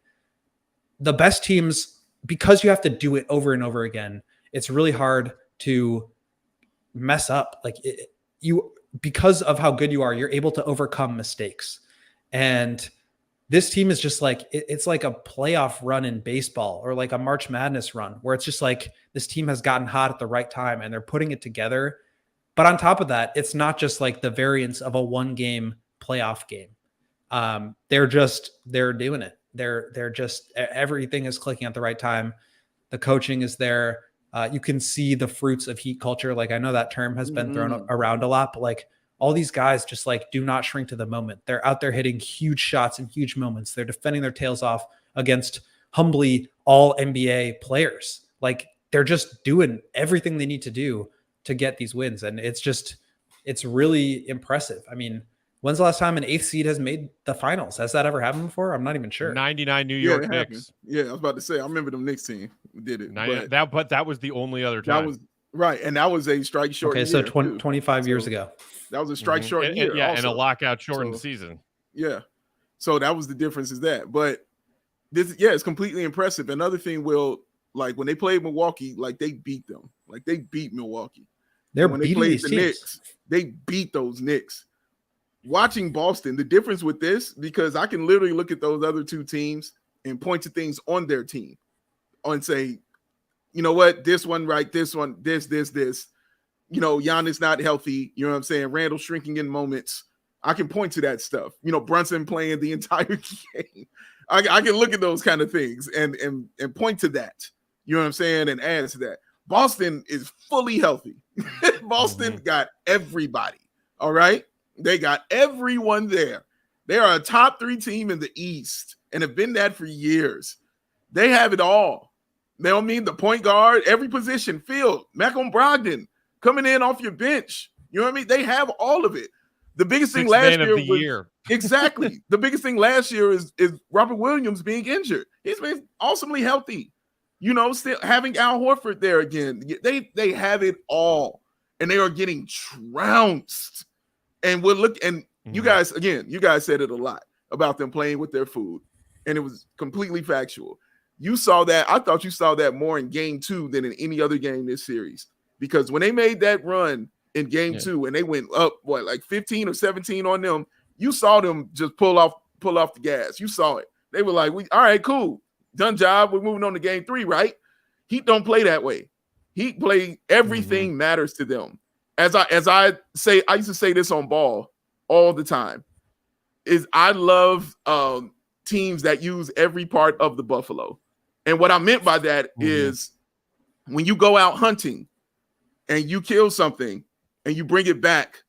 the best teams, because you have to do it over and over again, it's really hard to mess up. Like, because of how good you are, you're able to overcome mistakes. And this team is just like, it's like a playoff run in baseball, or like a March Madness run, where it's just like this team has gotten hot at the right time and they're putting it together. But on top of that, it's not just like the variance of a 1-game playoff game. They're doing it. They're just, everything is clicking at the right time. The coaching is there. You can see the fruits of Heat culture. Like, I know that term has been thrown around a lot, but like, all these guys just like do not shrink to the moment. They're out there hitting huge shots in huge moments. They're defending their tails off against humbly all NBA players. Like, they're just doing everything they need to do to get these wins. And it's really impressive. I mean, when's the last time an 8th seed has made the finals? Has that ever happened before? I'm not even sure. 99 New York Knicks. Yeah, I was about to say, I remember them Knicks team did it. But that was the only other time. That was right, and that was a strike short. Okay, so 25 years ago. That was a strike short year. Yeah, also. and a lockout shortened season. Yeah, so that was the difference. Is that? But this, it's completely impressive. Another thing, like when they played Milwaukee, like they beat them. Like they beat Milwaukee. When they played the Knicks, they beat those Knicks. Watching Boston, the difference with this, because I can literally look at those other 2 teams and point to things on their team and say, you know what, this one, right, this one, this. Giannis not healthy. You know what I'm saying? Randall shrinking in moments. I can point to that stuff. Brunson playing the entire game. I can look at those kind of things and point to that. You know what I'm saying? And add to that. Boston is fully healthy. Boston got everybody. All right? They got everyone there. They are a top 3 team in the East and have been that for years. They have it all. They don't mean the point guard, every position filled. Malcolm Brogdon coming in off your bench. You know what I mean? They have all of it. The biggest thing last year was exactly the biggest thing last year is Robert Williams being injured. He's been awesomely healthy. You know, still having Al Horford there again. They have it all, and they are getting trounced. And you guys said it a lot about them playing with their food, and it was completely factual. You saw that. I thought you saw that more in game 2 than in any other game this series, because when they made that run in game 2 and they went up like 15 or 17 on them, you saw them just pull off the gas. You saw it. They were like, all right, cool. Done job. We're moving on to game 3, right? Heat don't play that way. Heat play everything matters to them. As I say, I used to say this on Ball all the time, is I love teams that use every part of the buffalo. And what I meant by that is when you go out hunting and you kill something and you bring it back,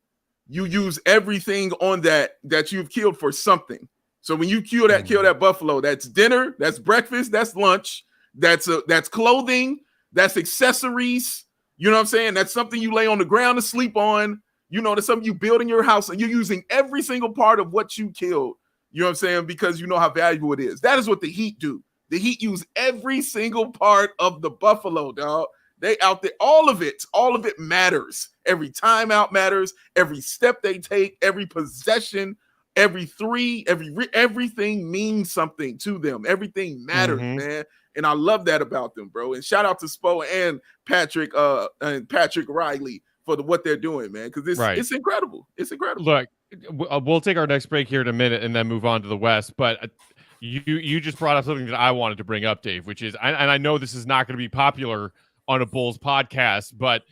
you use everything on that you've killed for something. So when you kill that buffalo, that's dinner, that's breakfast, that's lunch, that's clothing, that's accessories. You know what I'm saying? That's something you lay on the ground to sleep on. You know, that's something you build in your house, and you're using every single part of what you killed. You know what I'm saying? Because you know how valuable it is. That is what the Heat do. The Heat use every single part of the buffalo, dog. They out there, all of it matters. Every timeout matters. Every step they take, every possession, every three, everything means something to them. Everything matters, man. And I love that about them, bro. And shout out to Spo and Patrick Riley for what they're doing, man. Because it's incredible. It's incredible. Look, we'll take our next break here in a minute and then move on to the West. But you just brought up something that I wanted to bring up, Dave, which is, and I know this is not going to be popular on a Bulls podcast, but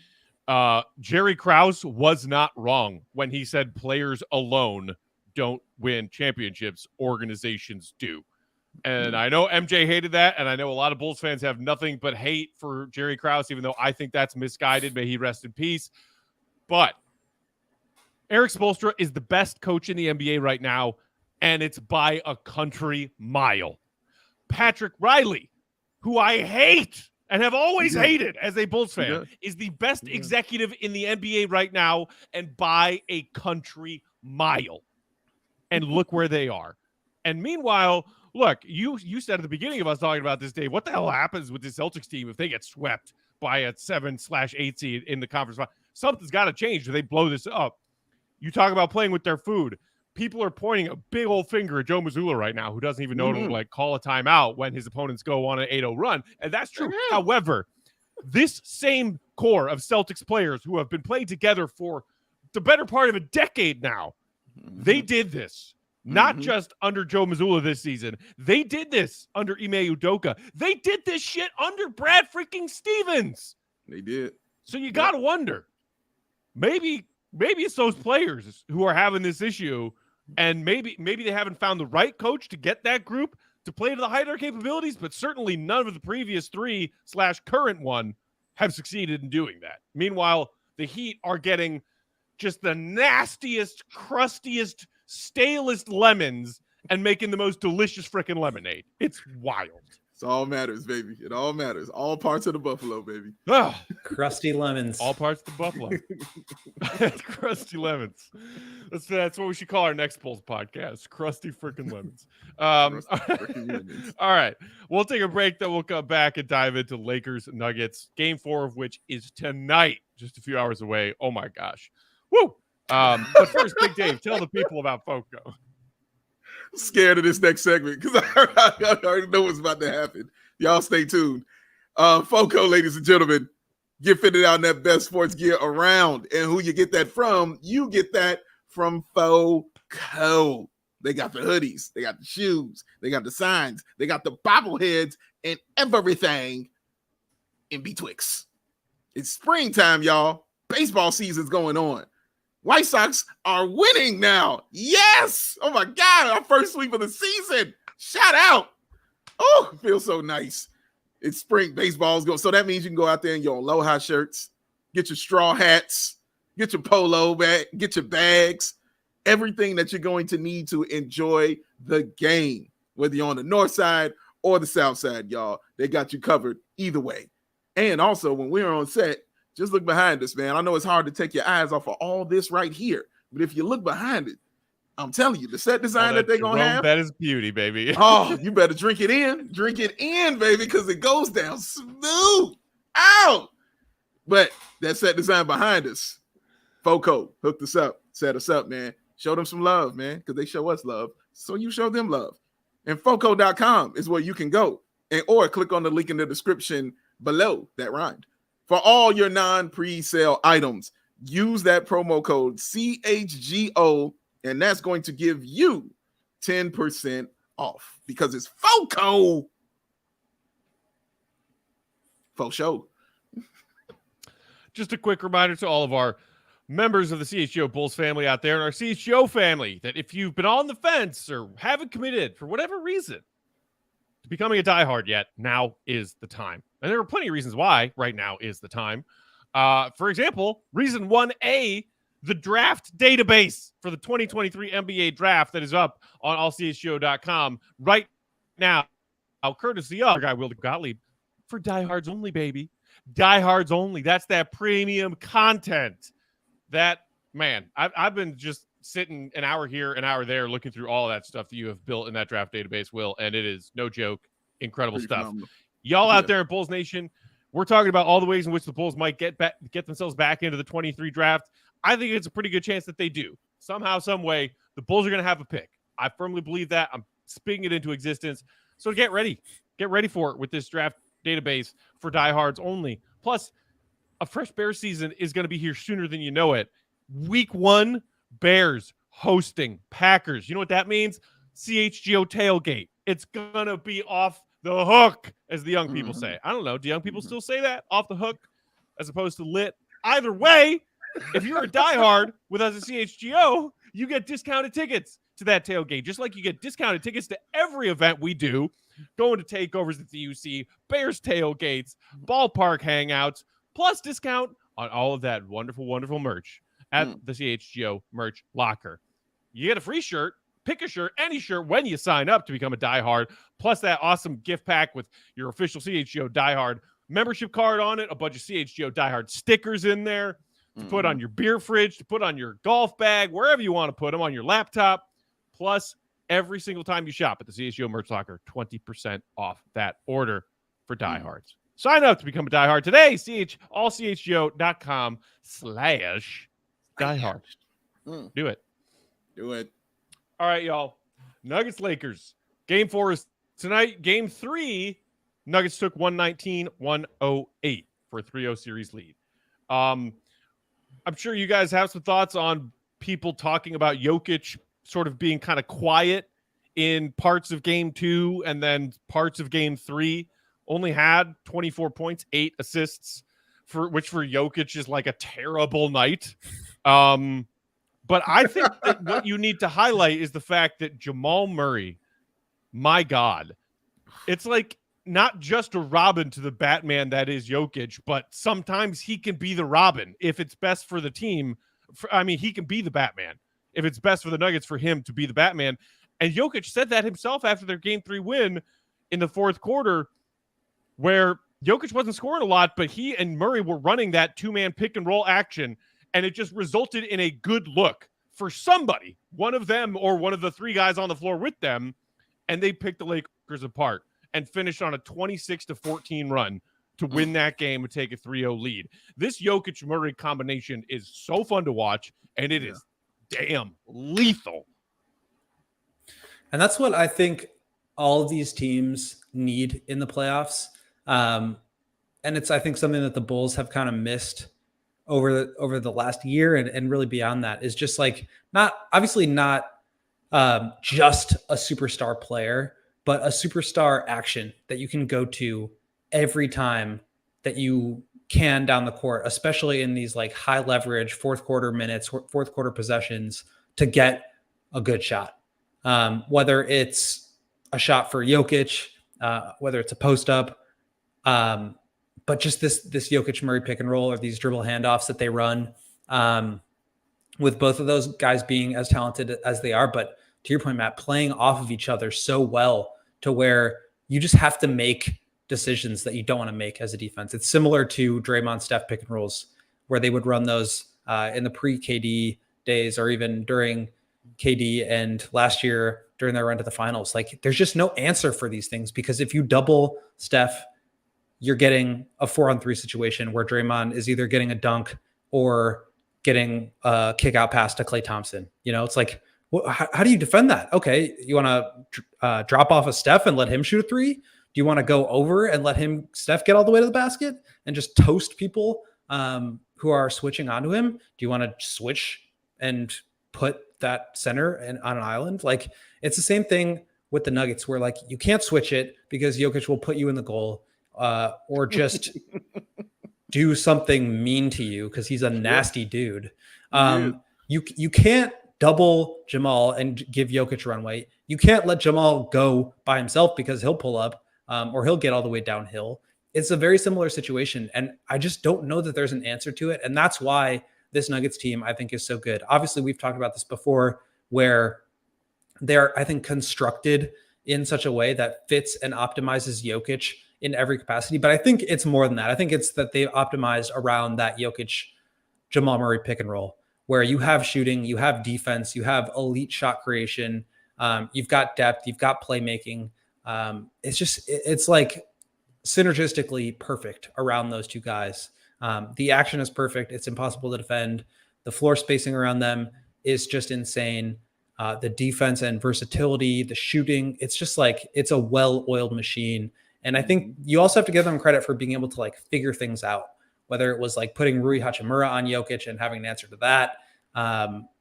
Jerry Krause was not wrong when he said players alone don't win championships, organizations do. And I know MJ hated that, and I know a lot of Bulls fans have nothing but hate for Jerry Krause, even though I think that's misguided. May he rest in peace. But Eric Spoelstra is the best coach in the NBA right now, and it's by a country mile. Patrick Riley, who I hate and have always hated as a Bulls fan, is the best executive in the NBA right now, and by a country mile. And look where they are. And meanwhile, look, you said at the beginning of us talking about this, Dave, what the hell happens with the Celtics team if they get swept by a 7/8 seed in the conference? Something's got to change. Do they blow this up? You talk about playing with their food. People are pointing a big old finger at Joe Mazzulla right now, who doesn't even know to call a timeout when his opponents go on an 8-0 run. And that's true. However, this same core of Celtics players who have been playing together for the better part of a decade now, they did this. Not just under Joe Mazzulla this season. They did this under Ime Udoka. They did this shit under Brad freaking Stevens. They did. So you got to wonder, maybe it's those players who are having this issue, and maybe they haven't found the right coach to get that group to play to the height of their capabilities, but certainly none of the previous 3/current one have succeeded in doing that. Meanwhile, the Heat are getting just the nastiest, crustiest, stalest lemons and making the most delicious freaking lemonade. It's wild. It all matters, baby. It all matters. All parts of the buffalo, baby. Oh, crusty lemons. All parts of the buffalo. Crusty lemons. That's what we should call our next Bulls podcast. Crusty freaking lemons. All right. We'll take a break, then we'll come back and dive into Lakers Nuggets. Game 4 of which is tonight, just a few hours away. Oh my gosh. Woo! But first, Big Dave, tell the people about Foco. I'm scared of this next segment because I already know what's about to happen. Y'all stay tuned. Foco, ladies and gentlemen, get fitted out in that best sports gear around. And who you get that from? You get that from Foco. They got the hoodies, they got the shoes, they got the signs, they got the bobbleheads, and everything in betwixt. It's springtime, y'all. Baseball season's going on. White Sox are winning now. Yes. Oh, my God. Our first sweep of the season. Shout out. Oh, it feels so nice. It's spring. Baseball's going. So that means you can go out there in your Aloha shirts, get your straw hats, get your polo bag, get your bags, everything that you're going to need to enjoy the game, whether you're on the north side or the south side, y'all. They got you covered either way. And also, when we're on set, just look behind us, man. I know it's hard to take your eyes off of all this right here, but if you look behind it, I'm telling you, the set design that they're going to have. That is beauty, baby. Oh, you better drink it in, baby, because it goes down smooth. Ow! But that set design behind us, Foco hooked us up, set us up, man. Show them some love, man, because they show us love. So you show them love. And Foco.com is where you can go. Or click on the link in the description below. That rhymed. For all your non-pre-sale items, use that promo code CHGO, and that's going to give you 10% off because it's Foco. Faux show. Just a quick reminder to all of our members of the CHGO Bulls family out there and our CHGO family that if you've been on the fence or haven't committed for whatever reason to becoming a diehard yet, now is the time. And there are plenty of reasons why right now is the time. For example, reason 1A, the draft database for the 2023 NBA draft that is up on allchgo.com right now, courtesy of our guy Will Gottlieb, for diehards only, baby. Diehards only. That's that premium content. That, man, I've been just sitting an hour here, an hour there, looking through all of that stuff that you have built in that draft database, Will, and it is, no joke, incredible stuff. Phenomenal. Y'all out there in Bulls Nation, we're talking about all the ways in which the Bulls might get themselves back into the 23 draft. I think it's a pretty good chance that they do. Somehow, some way, the Bulls are going to have a pick. I firmly believe that. I'm speaking it into existence. So get ready. Get ready for it with this draft database for diehards only. Plus, a fresh Bears season is going to be here sooner than you know it. Week 1, Bears hosting Packers. You know what that means? CHGO tailgate. It's going to be off the hook, as the young people say. I don't know. Do young people still say that? Off the hook as opposed to lit? Either way, if you're a diehard with us at CHGO, you get discounted tickets to that tailgate, just like you get discounted tickets to every event we do, going to takeovers at the UC, Bears tailgates, ballpark hangouts, plus discount on all of that wonderful, wonderful merch at the CHGO merch locker. You get a free shirt, pick a shirt, any shirt when you sign up to become a diehard, plus that awesome gift pack with your official CHGO diehard membership card on it, a bunch of CHGO diehard stickers in there to put on your beer fridge, to put on your golf bag, wherever you want to put them, on your laptop. Plus, every single time you shop at the CHGO merch locker, 20% off that order for diehards. Sign up to become a diehard today. allchgo.com/diehard. Do it. Do it. All right, y'all. Nuggets Lakers. Game 4 is tonight. Game 3, Nuggets took 119-108 for a 3-0 series lead. I'm sure you guys have some thoughts on people talking about Jokic sort of being kind of quiet in parts of game 2 and then parts of game 3. Only had 24 points, 8 assists, which for Jokic is like a terrible night. But I think that what you need to highlight is the fact that Jamal Murray, my God, it's like not just a Robin to the Batman that is Jokic, but sometimes he can be the Robin if it's best for the team. He can be the Batman if it's best for the Nuggets for him to be the Batman. And Jokic said that himself after their game 3 win in the fourth quarter, where Jokic wasn't scoring a lot, but he and Murray were running that 2-man pick and roll action, and it just resulted in a good look for somebody, one of them or one of the 3 guys on the floor with them, and they picked the Lakers apart and finished on a 26-14 run to win that game and take a 3-0 lead. This Jokic-Murray combination is so fun to watch, and it is damn lethal. And that's what I think all of these teams need in the playoffs. And it's, I think, something that the Bulls have kind of missed over the last year and really beyond that, is just like not just a superstar player, but a superstar action that you can go to every time that you can down the court, especially in these like high leverage fourth quarter minutes, fourth quarter possessions to get a good shot. Whether it's a shot for Jokic, whether it's a post up, but just this Jokic Murray pick and roll or these dribble handoffs that they run, with both of those guys being as talented as they are, but to your point, Matt, playing off of each other so well to where you just have to make decisions that you don't want to make as a defense. It's similar to Draymond Steph pick and rolls, where they would run those in the pre-KD days, or even during KD and last year during their run to the finals. Like, there's just no answer for these things, because if you double Steph, you're getting a 4-on-3 situation where Draymond is either getting a dunk or getting a kick out pass to Klay Thompson. You know, it's like, how do you defend that? Okay, you want to drop off a Steph and let him shoot a three? Do you want to go over and let Steph get all the way to the basket and just toast people who are switching onto him? Do you want to switch and put that center on an island? Like, it's the same thing with the Nuggets, where like you can't switch it because Jokic will put you in the goal, or just do something mean to you because he's a nasty dude. You can't double Jamal and give Jokic runway. You can't let Jamal go by himself because he'll pull up or he'll get all the way downhill. It's a very similar situation, and I just don't know that there's an answer to it. And that's why this Nuggets team, I think, is so good. Obviously, we've talked about this before, where they're, I think, constructed in such a way that fits and optimizes Jokic in every capacity. But I think it's more than that. I think it's that they optimized around that Jokic Jamal Murray pick and roll, where you have shooting, you have defense, you have elite shot creation, you've got depth, you've got playmaking. It's like synergistically perfect around those two guys. The action is perfect. It's impossible to defend. The floor spacing around them is just insane. The defense and versatility, the shooting, it's just like, it's a well-oiled machine. And I think you also have to give them credit for being able to like figure things out, whether it was like putting Rui Hachimura on Jokic and having an answer to that.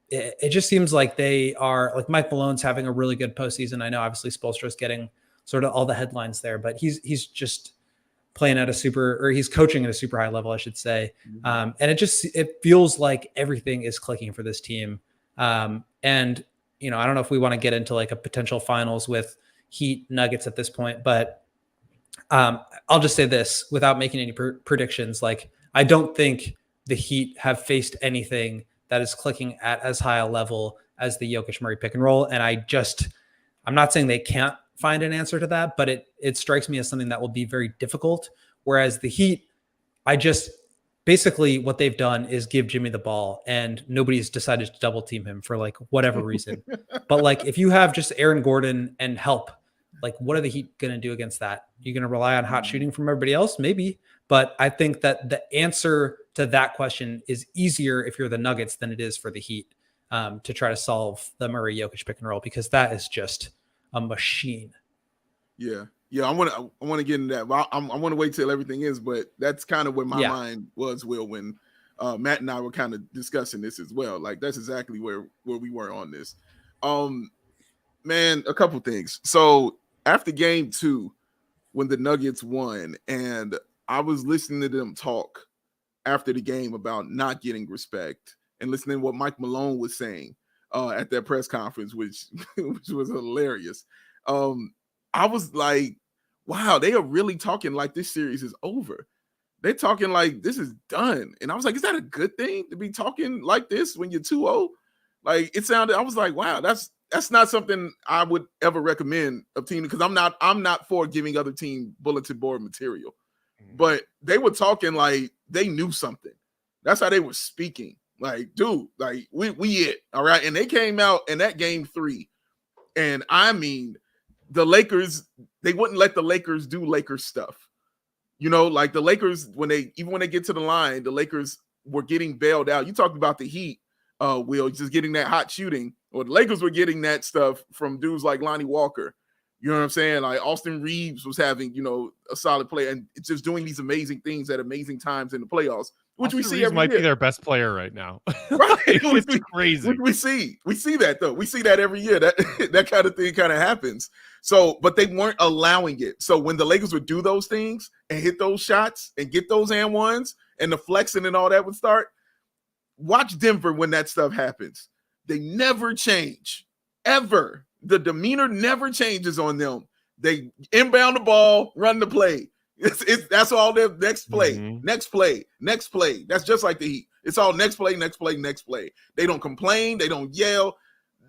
It just seems like they are, like, Mike Malone's having a really good postseason. I know obviously Spoelstra's getting sort of all the headlines there, but he's just playing at he's coaching at a super high level, I should say. And it feels like everything is clicking for this team. And, you know, I don't know if we want to get into like a potential finals with Heat Nuggets at this point, but I'll just say this without making any predictions. Like, I don't think the Heat have faced anything that is clicking at as high a level as the Jokic Murray pick and roll. And I'm not saying they can't find an answer to that, but it strikes me as something that will be very difficult. Whereas the Heat, basically what they've done is give Jimmy the ball, and nobody's decided to double team him for like whatever reason. But like, if you have just Aaron Gordon and help, like, what are the Heat going to do against that? You're going to rely on hot shooting from everybody else? Maybe. But I think that the answer to that question is easier if you're the Nuggets than it is for the Heat to try to solve the Murray Jokic pick and roll, because that is just a machine. Yeah. I want to get into that. I want to wait till everything is, but that's kind of where my mind was, Will, when Matt and I were kind of discussing this as well. Like, that's exactly where we were on this. Man, a couple things. So after game 2, when the Nuggets won, and I was listening to them talk after the game about not getting respect, and listening to what Mike Malone was saying at that press conference, which was hilarious. I was like, wow, they are really talking like this series is over. They're talking like this is done. And I was like, is that a good thing to be talking like this when you're 2-0? Like, it sounded, I was like, wow, that's not something I would ever recommend a team, because I'm not for giving other team bulletin board material. But they were talking like they knew something. That's how they were speaking. Like, dude, like we it, all right. And they came out in that game 3, and I mean, the Lakers, they wouldn't let the Lakers do Lakers stuff. You know, like the Lakers, when they get to the line, the Lakers were getting bailed out. You talked about the Heat, Will, just getting that hot shooting, or the Lakers were getting that stuff from dudes like Lonnie Walker. You know what I'm saying? Like, Austin Reeves was having, you know, a solid play, and it's just doing these amazing things at amazing times in the playoffs, which Austin we see Reeves every might year. Be their best player right now. Right. It's crazy. We see that though. We see that every year. That kind of thing kind of happens. So, but they weren't allowing it. So when the Lakers would do those things and hit those shots and get those and ones and the flexing and all that would start, watch Denver when that stuff happens. They never change, ever. The demeanor never changes on them. They inbound the ball, run the play. That's all their next play, next play. That's just like the Heat. It's all next play. They don't complain. They don't yell.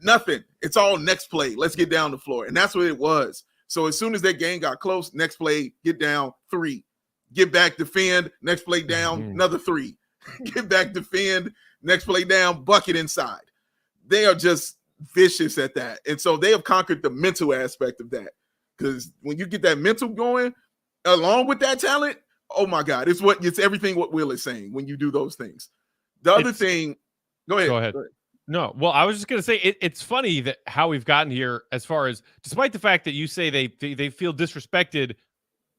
Nothing. It's all next play. Let's get down the floor. And that's what it was. So as soon as that game got close, next play, get down 3, get back, defend, next play down, another 3, get back, defend, next play down, bucket inside. They are just vicious at that. And so they have conquered the mental aspect of that. Because when you get that mental going along with that talent, oh my God, it's everything what Will is saying when you do those things. The other thing, go ahead. No, well, I was just going to say it's funny that how we've gotten here as far as, despite the fact that you say they feel disrespected,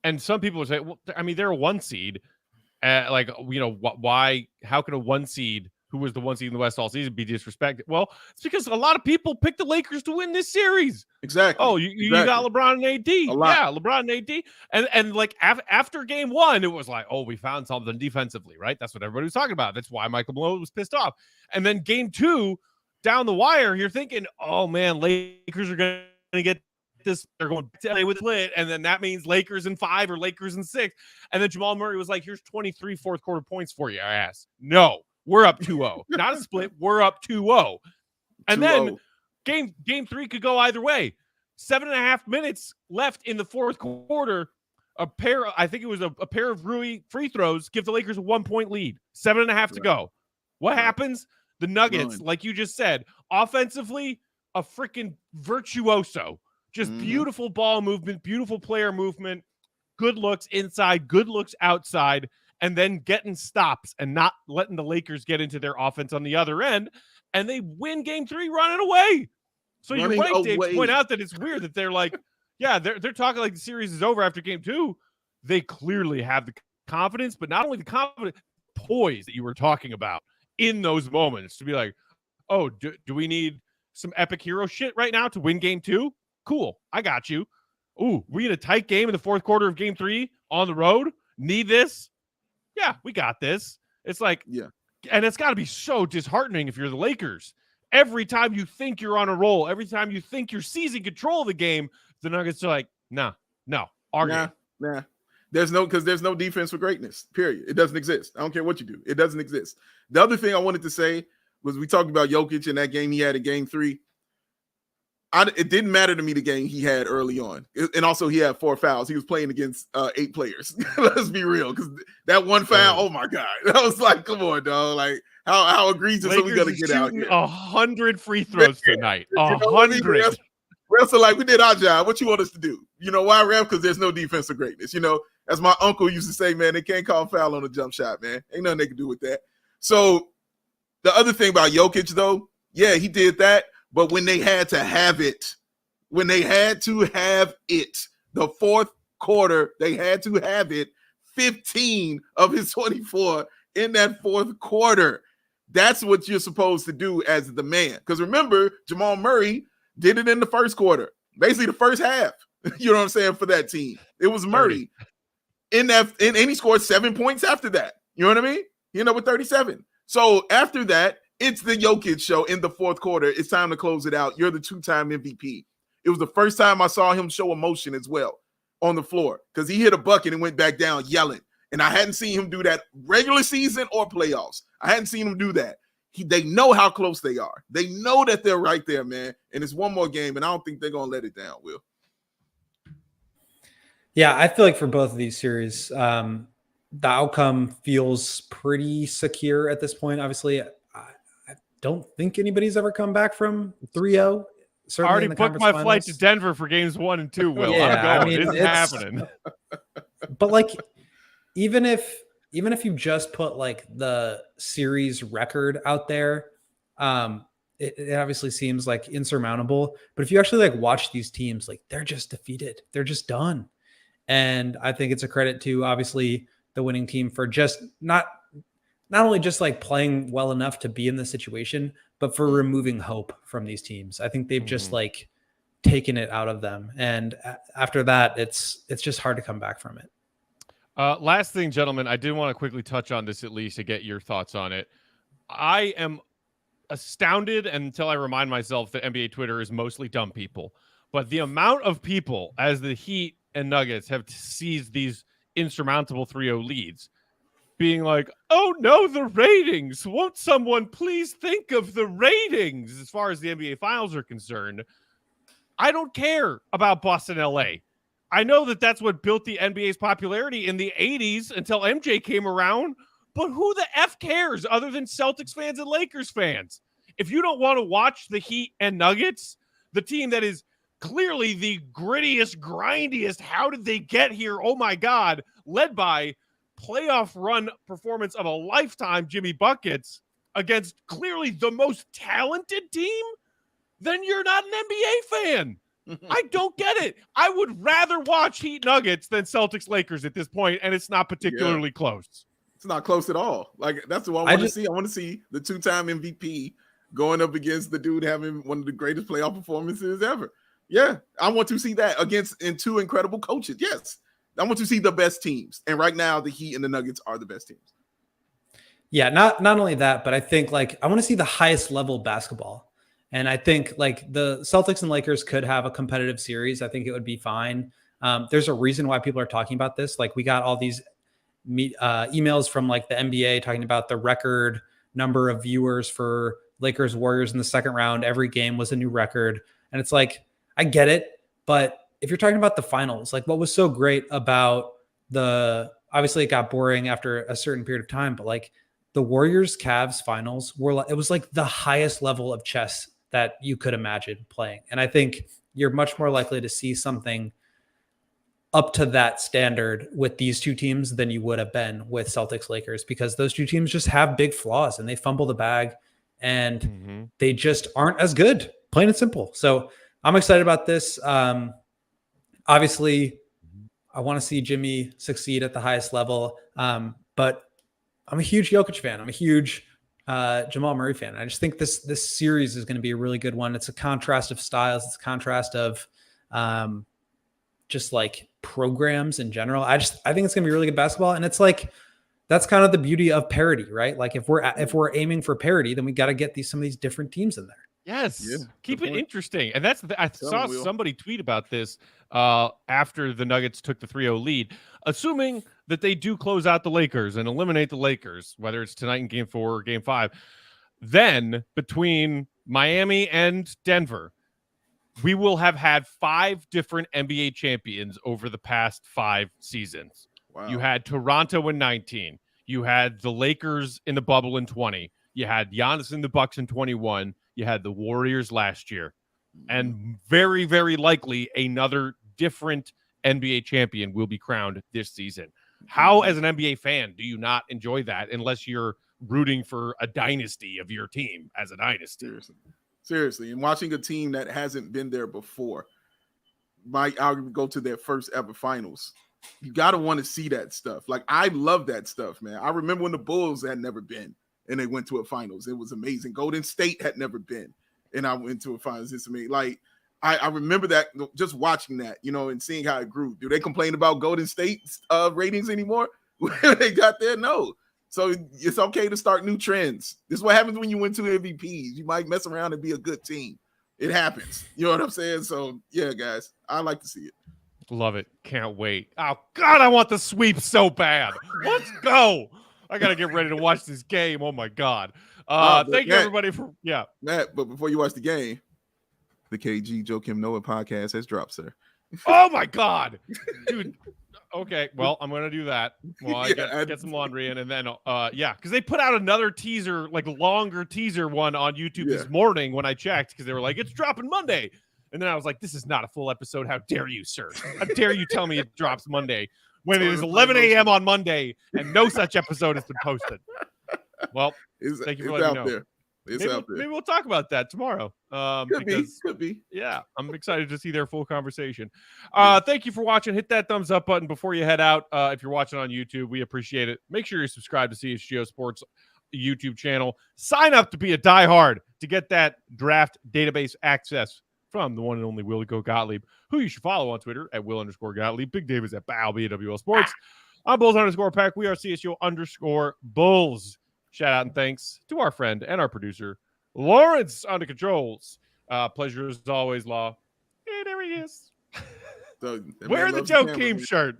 and some people would say, well, I mean, they're a 1 seed. Why? How can a 1 seed who was the 1 seed in the West all season be disrespected? Well, it's because a lot of people picked the Lakers to win this series. Exactly. Oh, you got LeBron and AD. Yeah, LeBron and AD. And like after game 1, it was like, oh, we found something defensively, right? That's what everybody was talking about. That's why Michael Malone was pissed off. And then game 2, down the wire, you're thinking, oh man, Lakers are going to get this. They're going to LA with lit, and then that means Lakers in 5 or Lakers in 6. And then Jamal Murray was like, here's 23 fourth quarter points for you. I asked, no. We're up 2-0. Not a split. We're up 2-0. And 2-0. Then game 3 could go either way. 7.5 minutes left in the fourth quarter. I think it was a pair of Rui free throws give the Lakers a 1-point lead. 7.5 to go. What happens? The Nuggets, like you just said, offensively, a freaking virtuoso. Just beautiful ball movement, beautiful player movement, good looks inside, good looks outside, and then getting stops and not letting the Lakers get into their offense on the other end, and they win game 3 running away. So you're right, Dave, to point out that it's weird that they're like, yeah, they're talking like the series is over after game 2. They clearly have the confidence, but not only the confidence, poise that you were talking about in those moments to be like, oh, do we need some epic hero shit right now to win game 2? Cool, I got you. Ooh, we in a tight game in the fourth quarter of game 3 on the road? Need this? Yeah, we got this. It's like, yeah. And it's got to be so disheartening if you're the Lakers. Every time you think you're on a roll, every time you think you're seizing control of the game, the Nuggets are like, no. Arguing. Nah. There's no defense for greatness, period. It doesn't exist. I don't care what you do. It doesn't exist. The other thing I wanted to say was we talked about Jokic and that game he had in game 3. It didn't matter to me the game he had early on. And also he had 4 fouls. He was playing against 8 players. Let's be real. Because that one foul, oh my God. I was like, come on, dog. Like, how egregious are we going to get out here? 100 free throws tonight. 100. Refs are like, we did our job. What you want us to do? You know why, ref? Because there's no defensive greatness. You know, as my uncle used to say, man, they can't call foul on a jump shot, man. Ain't nothing they can do with that. So the other thing about Jokic, though, yeah, he did that. But when they had to have it, the fourth quarter, they had to have it, 15 of his 24 in that fourth quarter. That's what you're supposed to do as the man. Because remember, Jamal Murray did it in the first quarter, basically the first half. You know what I'm saying? For that team, it was Murray and he scored 7 points after that. You know what I mean? He ended up with 37. So after that, it's the Jokic show in the fourth quarter. It's time to close it out. You're the 2-time MVP. It was the first time I saw him show emotion as well on the floor because he hit a bucket and went back down yelling. And I hadn't seen him do that regular season or playoffs. I hadn't seen him do that. They know how close they are. They know that they're right there, man. And it's one more game, and I don't think they're going to let it down, Will. Yeah, I feel like for both of these series, the outcome feels pretty secure at this point. Obviously, I don't think anybody's ever come back from 3-0. I already booked my flight to Denver for games 1 and 2, Will. Yeah, I'm going. It's happening. But like, even if you just put like the series record out there, it obviously seems like insurmountable. But if you actually like watch these teams, like they're just defeated. They're just done. And I think it's a credit to obviously the winning team for just not only just like playing well enough to be in this situation, but for removing hope from these teams. I think they've just like taken it out of them. And after that, it's just hard to come back from it. Last thing, gentlemen, I did want to quickly touch on this at least to get your thoughts on it. I am astounded until I remind myself that NBA Twitter is mostly dumb people. But the amount of people as the Heat and Nuggets have seized these insurmountable 3-0 leads, being like, oh no, the ratings. Won't someone please think of the ratings as far as the NBA Finals are concerned? I don't care about Boston, LA. I know that that's what built the NBA's popularity in the 80s until MJ came around, but who the F cares other than Celtics fans and Lakers fans? If you don't want to watch the Heat and Nuggets, the team that is clearly the grittiest, grindiest, how did they get here? Oh my God, led by playoff run performance of a lifetime, Jimmy Buckets, against clearly the most talented team, then you're not an NBA fan. I don't get it. I would rather watch Heat Nuggets than Celtics Lakers at this point, and it's not particularly close. It's not close at all. Like, that's what I want to see. I want to see the 2-time MVP going up against the dude having one of the greatest playoff performances ever. Yeah, I want to see that in two incredible coaches. Yes, I want to see the best teams. And right now, the Heat and the Nuggets are the best teams. Yeah, not only that, but I think like I want to see the highest level basketball. And I think like the Celtics and Lakers could have a competitive series. I think it would be fine. There's a reason why people are talking about this. Like we got all these emails from like the NBA talking about the record number of viewers for Lakers Warriors in the second round. Every game was a new record. And it's like, I get it. But if you're talking about the finals, like what was so great about obviously it got boring after a certain period of time, but like the Warriors Cavs finals it was like the highest level of chess that you could imagine playing. And I think you're much more likely to see something up to that standard with these two teams than you would have been with Celtics Lakers, because those two teams just have big flaws and they fumble the bag and they just aren't as good, plain and simple. So I'm excited about this. Obviously I want to see Jimmy succeed at the highest level. But I'm a huge Jokic fan. I'm a huge Jamal Murray fan. I just think this series is going to be a really good one. It's a contrast of styles. It's a contrast of just like programs in general. I think it's going to be really good basketball. And it's like, that's kind of the beauty of parity, right? Like if we're aiming for parity, then we got to get some of these different teams in there. Yes. Yeah, keep it interesting. And that's I saw somebody tweet about this after the Nuggets took the 3-0 lead, assuming that they do close out the Lakers and eliminate the Lakers, whether it's tonight in game 4 or game 5. Then between Miami and Denver, we will have had 5 different NBA champions over the past 5 seasons. Wow. You had Toronto in 19. You had the Lakers in the bubble in 20. You had Giannis in the Bucks in 21. You had the Warriors last year. And very, very likely another different NBA champion will be crowned this season. How, as an NBA fan, do you not enjoy that unless you're rooting for a dynasty of your team as a dynasty? Seriously. And watching a team that hasn't been there before, I'll go to their first ever finals. You got to want to see that stuff. Like, I love that stuff, man. I remember when the Bulls had never been and they went to a finals. It was amazing. Golden State had never been and I went to a finals. It's amazing. Like, I remember that, just watching that, and seeing how it grew. Do they complain about Golden State's ratings anymore when they got there? No. So it's okay to start new trends. This is what happens when you win 2 MVPs. You might mess around and be a good team. It happens. You know what I'm saying? So, yeah, guys, I like to see it. Love it. Can't wait. Oh, God, I want the sweep so bad. Let's go. I got to get ready to watch this game. Oh, my God. Thank you, everybody, for – yeah. Matt, but before you watch the game, the KG Joe Kim Noah podcast has dropped, sir. Oh, my God. Dude. Okay, well, I'm going to do that. Well, I get some laundry in, and then, because they put out another teaser, like longer teaser one on YouTube this morning when I checked, because they were like, it's dropping Monday. And then I was like, this is not a full episode. How dare you, sir? How dare you tell me it drops Monday when it is 11 a.m. on Monday and no such episode has been posted? Well, thank you for letting me know. It's out there. Maybe we'll talk about that tomorrow. Could be. Yeah, I'm excited to see their full conversation. Thank you for watching. Hit that thumbs up button before you head out. If you're watching on YouTube, we appreciate it. Make sure you subscribe to CHGO Sports YouTube channel. Sign up to be a diehard to get that draft database access from the one and only Will Gottlieb, who you should follow on Twitter at Will_Gottlieb. Big Dave is at BAWL Sports. I'm Bulls_Pack. We are CHGO_Bulls. Shout out and thanks to our friend and our producer, Lawrence on the controls. Pleasure as always, Law. Hey, there he is. So, wearing the Joe Keem shirt.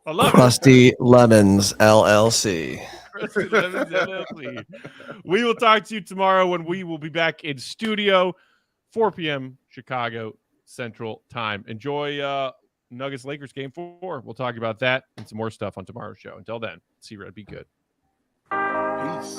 I love Krusty Lemons LLC. Krusty Lemons LLC. We will talk to you tomorrow when we will be back in studio, 4 p.m. Chicago, Central Time. Enjoy Nuggets Lakers game 4. We'll talk about that and some more stuff on tomorrow's show. Until then, see Red, be good. Peace.